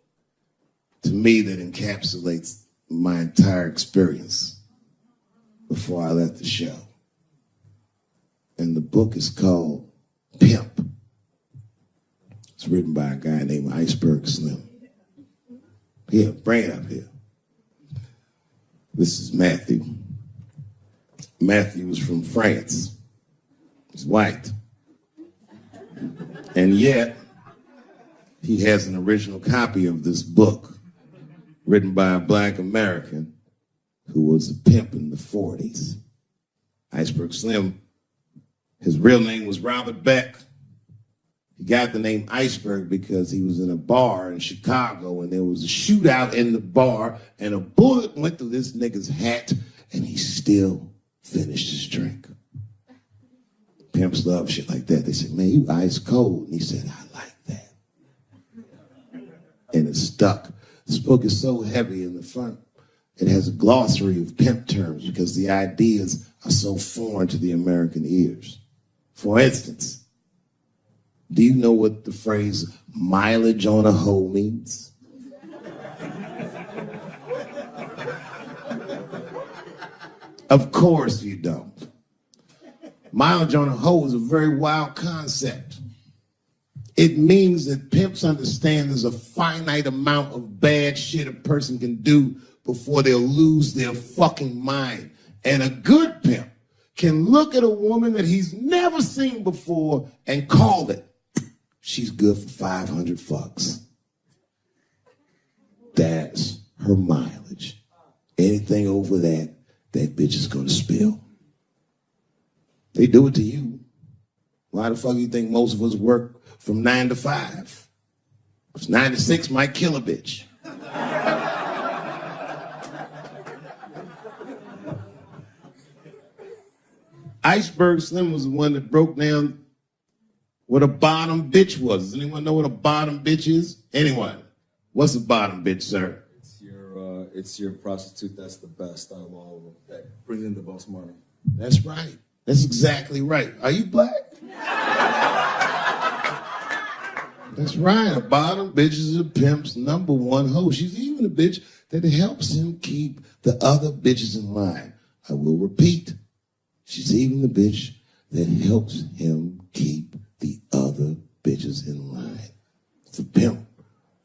to me that encapsulates my entire experience before I left the show. And the book is called Pimp. It's written by a guy named Iceberg Slim. Here, bring it up here. This is Matthew. Matthew was from France. He's white. And yet, he has an original copy of this book written by a black American who was a pimp in the 40s. Iceberg Slim, his real name was Robert Beck. He got the name Iceberg because he was in a bar in Chicago and there was a shootout in the bar and a bullet went through this nigga's hat and he still finished his drink. Pimps love shit like that. They said, man, you ice cold. And he said, I like that. And it stuck. This book is so heavy in the front. It has a glossary of pimp terms because the ideas are so foreign to the American ears. For instance, do you know what the phrase mileage on a hoe means? Of course you don't. Mileage on a hoe is a very wild concept. It means that pimps understand there's a finite amount of bad shit a person can do before they'll lose their fucking mind. And a good pimp can look at a woman that he's never seen before and call it. She's good for 500 fucks. That's her mileage. Anything over that, that bitch is gonna spill. They do it to you. Why the fuck do you think most of us work from 9 to 5? Because 9 to 6 might kill a bitch. Iceberg Slim was the one that broke down what a bottom bitch was. Does anyone know what a bottom bitch is? Anyone? What's a bottom bitch, sir? It's your prostitute that's the best out of all of them, that brings in the most money. That's right. That's exactly right. Are you black? That's right. A bottom bitch is a pimp's number one hoe. She's even a bitch that helps him keep the other bitches in line. I will repeat. She's even the bitch that helps him keep the other bitches in line. The pimp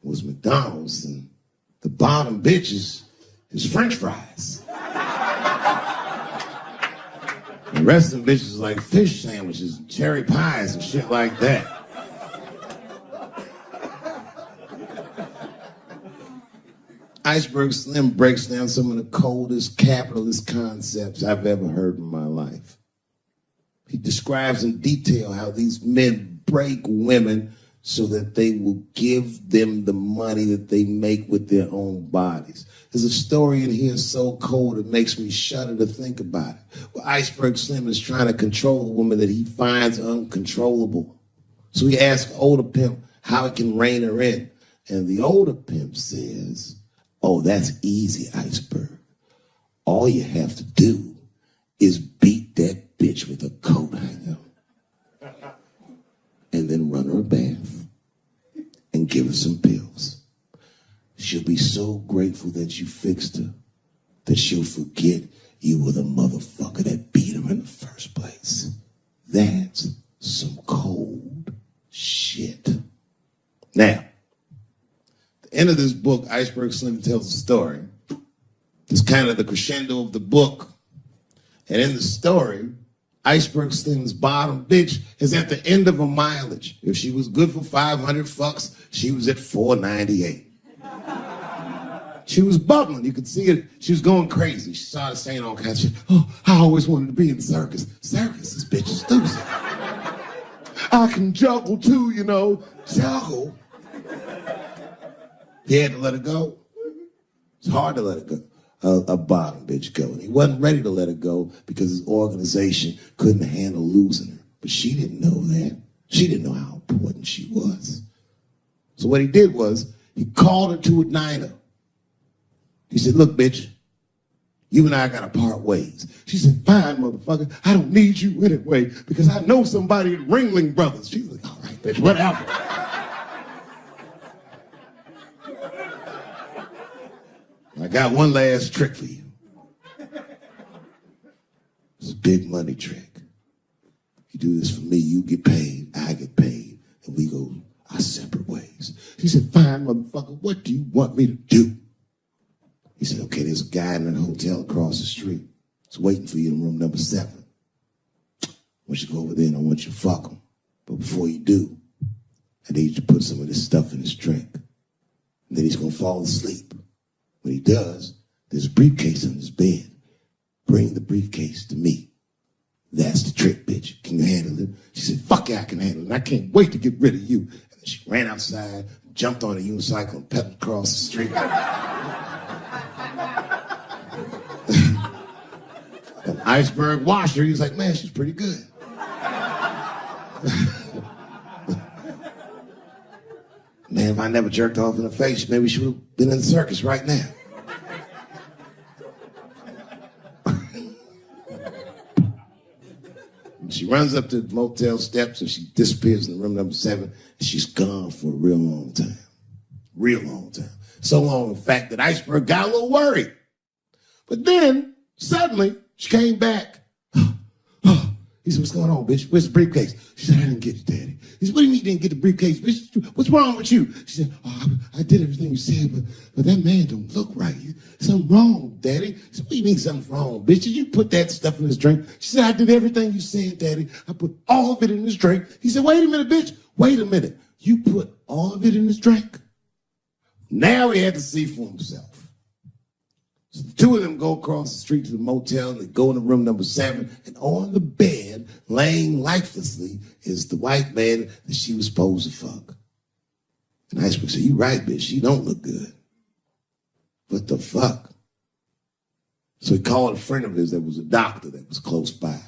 was McDonald's and the bottom bitch is French fries. The rest of them bitches like fish sandwiches and cherry pies and shit like that. Iceberg Slim breaks down some of the coldest capitalist concepts I've ever heard in my life. He describes in detail how these men break women so that they will give them the money that they make with their own bodies. There's a story in here so cold it makes me shudder to think about it. Well, Iceberg Slim is trying to control a woman that he finds uncontrollable. So he asks older pimp how he can rein her in. And the older pimp says, oh, that's easy, Iceberg. All you have to do is beat that bitch with a coat hanger and then run her a bath and give her some pills. She'll be so grateful that you fixed her that she'll forget you were the motherfucker that beat her in the first place. That's some cold shit. Now, the end of this book, Iceberg Slim tells a story. It's kind of the crescendo of the book. And in the story, Iceberg Slim's bottom bitch is at the end of her mileage. If she was good for 500 fucks, she was at 498. She was bubbling. You could see it. She was going crazy. She started saying all kinds of shit. Oh, I always wanted to be in circus. Circus, this bitch is stupid. I can juggle too, you know. Juggle. He had to let her go. It's hard to let her go. A bottom bitch go. And he wasn't ready to let her go because his organization couldn't handle losing her. But she didn't know that. She didn't know how important she was. So what he did was he called her to a diner. He said, look, bitch, You and I gotta part ways. She said, fine, motherfucker. I don't need you anyway because I know somebody at Ringling Brothers. She was like, all right, bitch, whatever. I got one last trick for you. It's a big money trick. You do this for me, you get paid, I get paid, and we go our separate ways. She said, fine, motherfucker, what do you want me to do? He said, okay, there's a guy in a hotel across the street. He's waiting for you in room number 7. I want you to go over there and I want you to fuck him. But before you do, I need you to put some of this stuff in his drink. And then he's going to fall asleep. When he does, there's a briefcase on his bed. Bring the briefcase to me. That's the trick, bitch. Can you handle it? She said, fuck yeah, I can handle it. I can't wait to get rid of you. And then she ran outside, jumped on a unicycle, and pedaled across the street. An iceberg washed her. He was like, man, she's pretty good. Man, if I never jerked off in the face, maybe she would have been in the circus right now. She runs up to the motel steps and she disappears in room number 7 and she's gone for a real long time. Real long time. So long, in fact, that Iceberg got a little worried. But then, suddenly, she came back. He said, what's going on, bitch? Where's the briefcase? She said, I didn't get it, Daddy. He said, what do you mean you didn't get the briefcase? Bitch, what's wrong with you? She said, oh, I did everything you said, but that man don't look right. Something wrong, Daddy. He said, what do you mean something's wrong, bitch? Did you put that stuff in his drink? She said, I did everything you said, Daddy. I put all of it in his drink. He said, wait a minute, bitch. Wait a minute. You put all of it in his drink? Now he had to see for himself. So the two of them go across the street to the motel, and they go into room number 7, and on the bed, laying lifelessly, is the white man that she was supposed to fuck. And Iceberg said, you right, bitch, she don't look good. What the fuck? So he called a friend of his that was a doctor that was close by.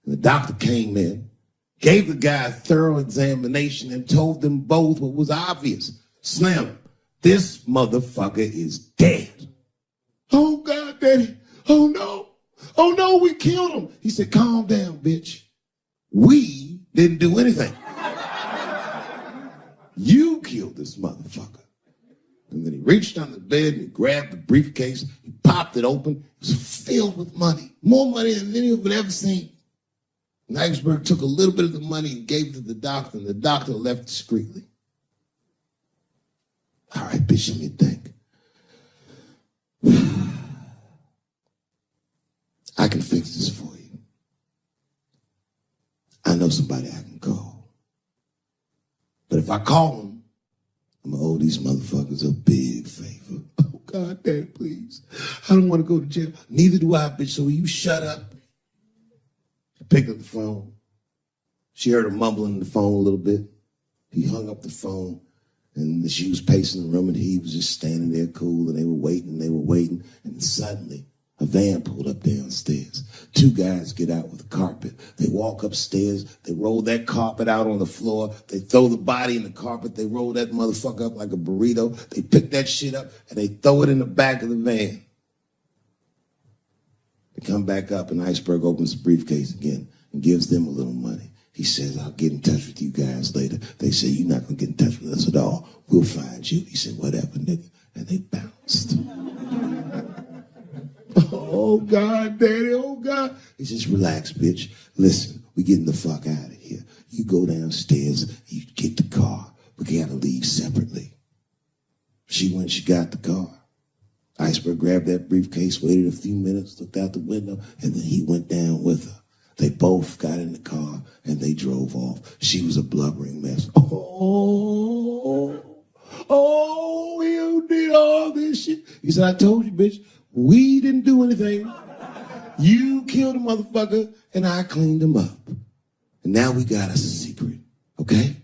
And the doctor came in, gave the guy a thorough examination, and told them both what was obvious. Slim, this motherfucker is dead. Oh, God, Daddy. Oh, no. Oh, no, we killed him. He said, calm down, bitch. We didn't do anything. You killed this motherfucker. And then he reached under the bed and he grabbed the briefcase. He popped it open. It was filled with money. More money than any of it ever seen. And Iceberg took a little bit of the money and gave it to the doctor, and the doctor left discreetly. All right, bitch, let me think. I can fix this for you. I know somebody I can call. But if I call them, I'm going to owe these motherfuckers a big favor. Oh, God, Daddy, please. I don't want to go to jail. Neither do I, bitch, so will you shut up? She picked up the phone. She heard him mumbling on the phone a little bit. He hung up the phone, and she was pacing the room, and he was just standing there cool, and they were waiting, and suddenly a van pulled up downstairs. 2 guys get out with a carpet. They walk upstairs. They roll that carpet out on the floor. They throw the body in the carpet. They roll that motherfucker up like a burrito. They pick that shit up, and they throw it in the back of the van. They come back up, and Iceberg opens the briefcase again and gives them a little money. He says, I'll get in touch with you guys later. They say, you're not going to get in touch with us at all. We'll find you. He said, whatever, nigga. And they bounced. Oh, God, Daddy, oh, God. He says, relax, bitch. Listen, we're getting the fuck out of here. You go downstairs, you get the car. We got to leave separately. She went, she got the car. Iceberg grabbed that briefcase, waited a few minutes, looked out the window, and then he went down with her. They both got in the car, and they drove off. She was a blubbering mess. Oh, you did all this shit. He said, I told you, bitch. We didn't do anything. You killed a motherfucker, and I cleaned him up. And now we got us a secret, okay?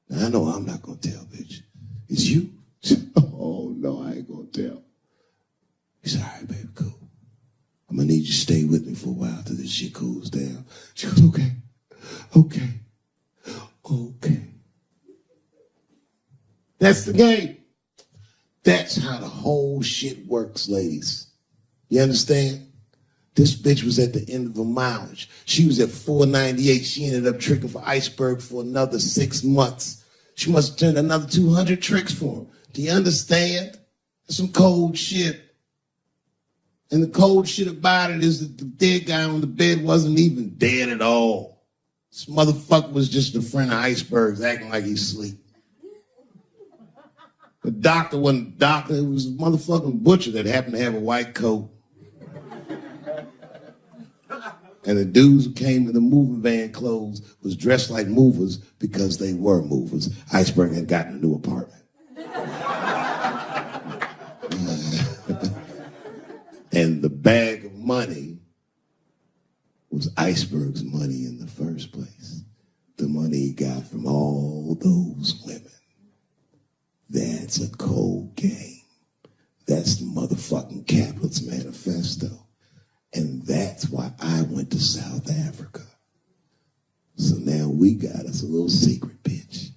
Now, I know I'm not going to tell, bitch. It's you. Oh, no, I ain't going to tell. He said, all right, baby, cool. I'm going to need you to stay with me for a while till this shit cools down. She goes, okay. That's the game. That's how the whole shit works, ladies. You understand? This bitch was at the end of her mileage. She was at 498. She ended up tricking for Iceberg for another 6 months. She must have turned another 200 tricks for him. Do you understand? That's some cold shit. And the cold shit about it is that the dead guy on the bed wasn't even dead at all. This motherfucker was just a friend of Iceberg's acting like he's asleep. The doctor wasn't a doctor. It was a motherfucking butcher that happened to have a white coat. And the dudes who came in the moving van clothes was dressed like movers because they were movers. Iceberg had gotten a new apartment. And the bag of money was Iceberg's money in the first place. The money he got from all those women. That's a cold game. That's the motherfucking capitalist manifesto. And that's why I went to South Africa. So now we got us a little secret, bitch.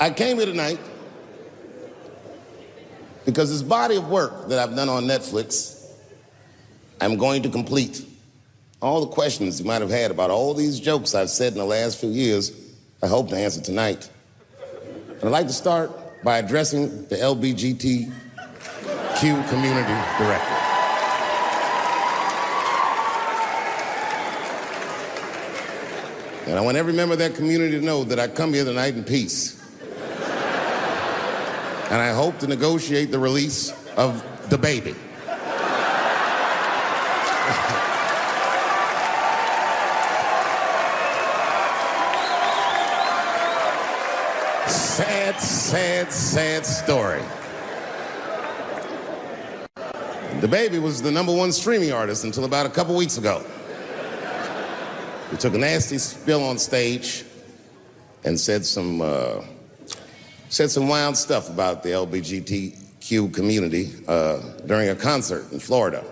I came here tonight because this body of work that I've done on Netflix, I'm going to complete. All the questions you might have had about all these jokes I've said in the last few years, I hope to answer tonight. And I'd like to start by addressing the LGBTQ community directly. And I want every member of that community to know that I come here tonight in peace. And I hope to negotiate the release of the baby. Sad, sad, sad story. The baby was the #1 streaming artist until about a couple weeks ago. He took a nasty spill on stage and said some wild stuff about the LGBTQ community during a concert in Florida.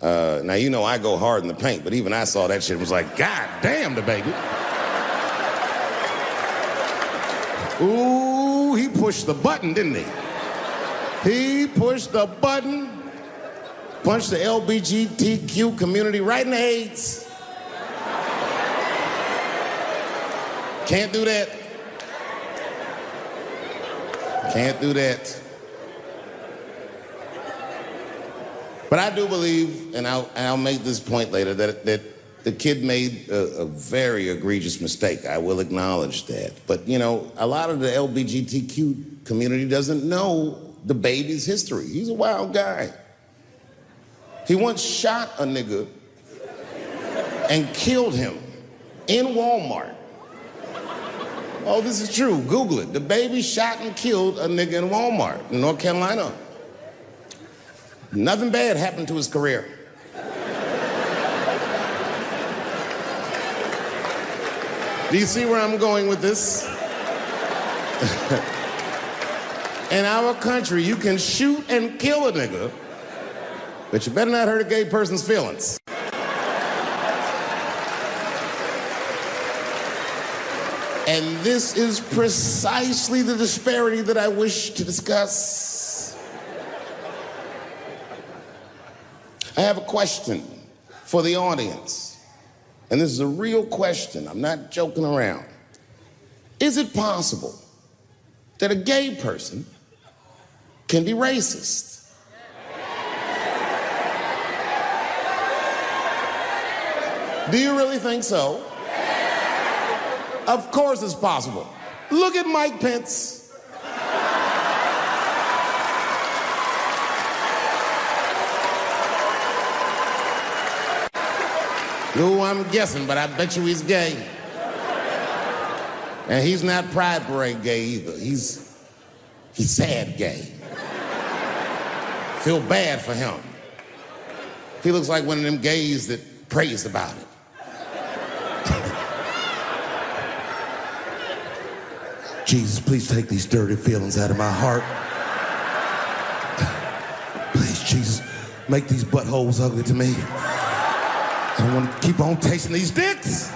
Now, you know I go hard in the paint, but even I saw that shit and was like, God damn, the baby. Ooh, he pushed the button, didn't he? He pushed the button, punched the LGBTQ community right in the AIDS. Can't do that. Can't do that. But I do believe, and I'll make this point later, that the kid made a very egregious mistake. I will acknowledge that. But, you know, a lot of the LGBTQ community doesn't know the baby's history. He's a wild guy. He once shot a nigga and killed him in Walmart. Oh, this is true. Google it. The baby shot and killed a nigga in Walmart in North Carolina. Nothing bad happened to his career. Do you see where I'm going with this? In our country, you can shoot and kill a nigga, but you better not hurt a gay person's feelings. And this is precisely the disparity that I wish to discuss. I have a question for the audience. And this is a real question. I'm not joking around. Is it possible that a gay person can be racist? Do you really think so? Of course it's possible. Look at Mike Pence. Who I'm guessing, but I bet you he's gay. And he's not Pride Parade gay either. He's sad gay. Feel bad for him. He looks like one of them gays that prays about it. Jesus, please take these dirty feelings out of my heart. Please, Jesus, make these buttholes ugly to me. I don't want to keep on tasting these dicks.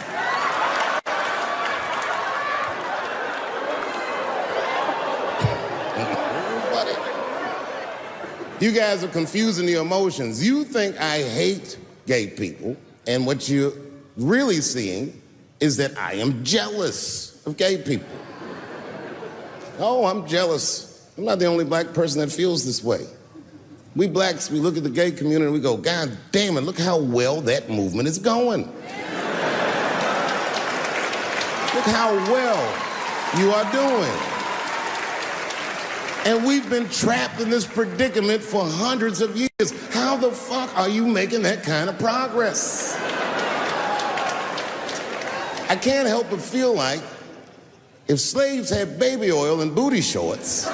You guys are confusing the emotions. You think I hate gay people, and what you're really seeing is that I am jealous of gay people. Oh, I'm jealous. I'm not the only black person that feels this way. We blacks, we look at the gay community and we go, God damn it, look how well that movement is going. Look how well you are doing. And we've been trapped in this predicament for hundreds of years. How the fuck are you making that kind of progress? I can't help but feel like if slaves had baby oil and booty shorts,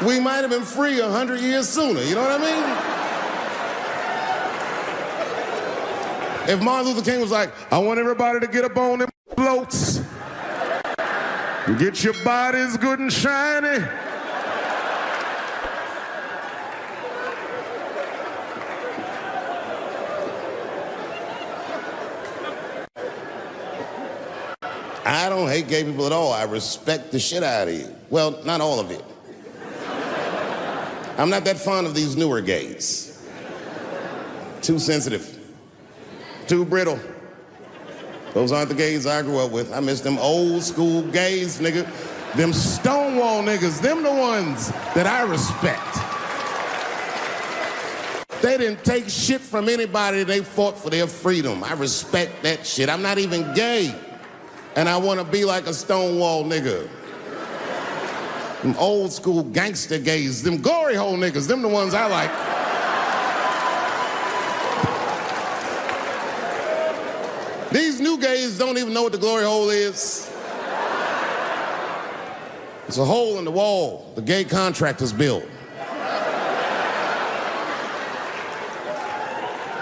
we might have been free 100 years sooner, you know what I mean? If Martin Luther King was like, I want everybody to get up on them floats, get your bodies good and shiny. I don't hate gay people at all. I respect the shit out of you. Well, not all of it. I'm not that fond of these newer gays. Too sensitive. Too brittle. Those aren't the gays I grew up with. I miss them old school gays, nigga. Them Stonewall niggas, them the ones that I respect. They didn't take shit from anybody. They fought for their freedom. I respect that shit. I'm not even gay. And I want to be like a Stonewall nigga. Them old school gangster gays, them glory hole niggas, them the ones I like. These new gays don't even know what the glory hole is. It's a hole in the wall the gay contractors built.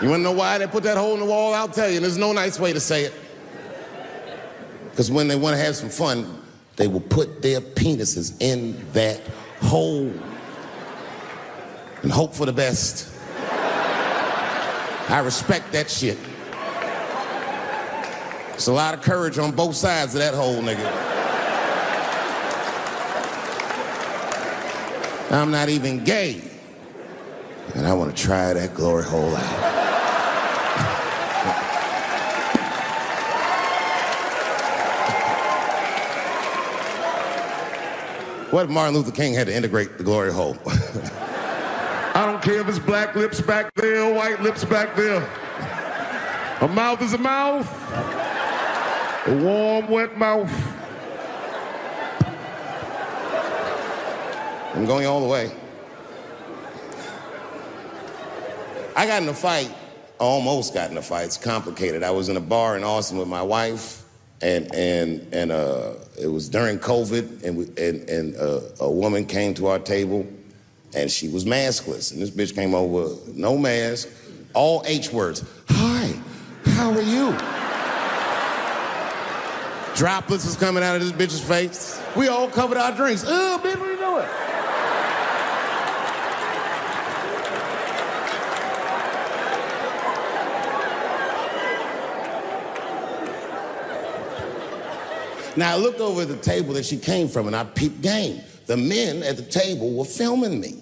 You wanna know why they put that hole in the wall? I'll tell you, and there's no nice way to say it. Because when they want to have some fun, they will put their penises in that hole and hope for the best. I respect that shit. There's a lot of courage on both sides of that hole, nigga. I'm not even gay, and I want to try that glory hole out. What if Martin Luther King had to integrate the glory hole? I don't care if it's black lips back there or white lips back there. A mouth is a mouth. A warm, wet mouth. I'm going all the way. I got in a fight, almost got in a fight. It's complicated. I was in a bar in Austin with my wife. And it was during COVID, and a woman came to our table, and she was maskless. And this bitch came over, no mask, all H words. Hi, how are you? Droplets was coming out of this bitch's face. We all covered our drinks. Oh, bitch, what are you doing? Now, I looked over at the table that she came from, and I peeped game. The men at the table were filming me.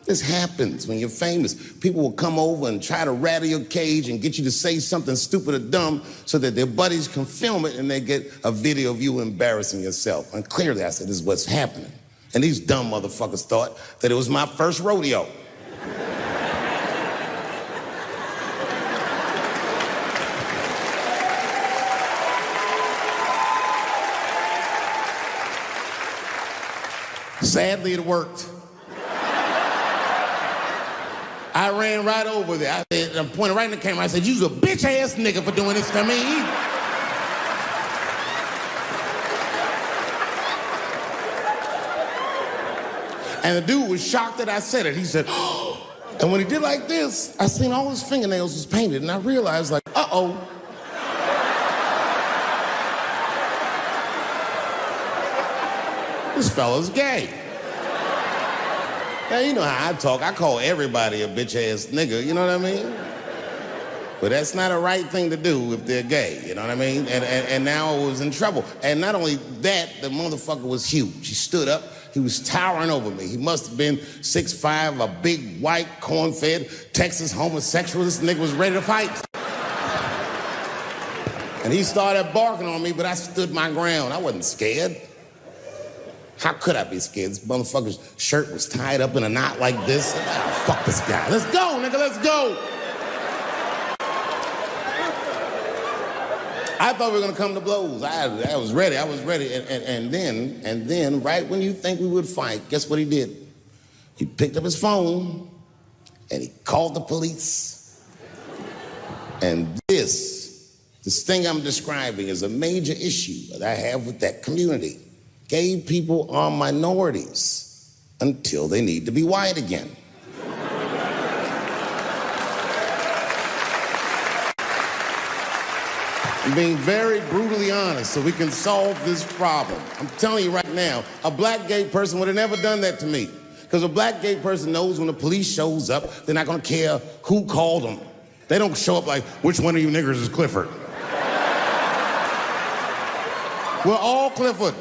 This happens when you're famous. People will come over and try to rattle your cage and get you to say something stupid or dumb so that their buddies can film it and they get a video of you embarrassing yourself. And clearly, I said, this is what's happening. And these dumb motherfuckers thought that it was my first rodeo. Sadly, it worked. I ran right over there. I pointed right in the camera. I said, "You's a bitch-ass nigga for doing this to me." And the dude was shocked that I said it. He said, "Oh." And when he did like this, I seen all his fingernails was painted, and I realized, like, uh-oh. This fella's gay. Now, you know how I talk. I call everybody a bitch-ass nigga, you know what I mean? But that's not a right thing to do if they're gay, you know what I mean? And now I was in trouble. And not only that, the motherfucker was huge. He stood up. He was towering over me. He must have been 6'5", a big, white, corn-fed, Texas homosexual. This nigga was ready to fight. And he started barking on me, but I stood my ground. I wasn't scared. How could I be scared? This motherfucker's shirt was tied up in a knot like this. Oh, fuck this guy. Let's go, nigga, let's go. I thought we were gonna come to blows. I was ready, And then, right when you think we would fight, guess what he did? He picked up his phone and he called the police. And this thing I'm describing is a major issue that I have with that community. Gay people are minorities until they need to be white again. I'm being very brutally honest so we can solve this problem. I'm telling you right now, a black gay person would have never done that to me. Because a black gay person knows when the police shows up, they're not gonna care who called them. They don't show up like, which one of you niggers is Clifford? We're all Clifford.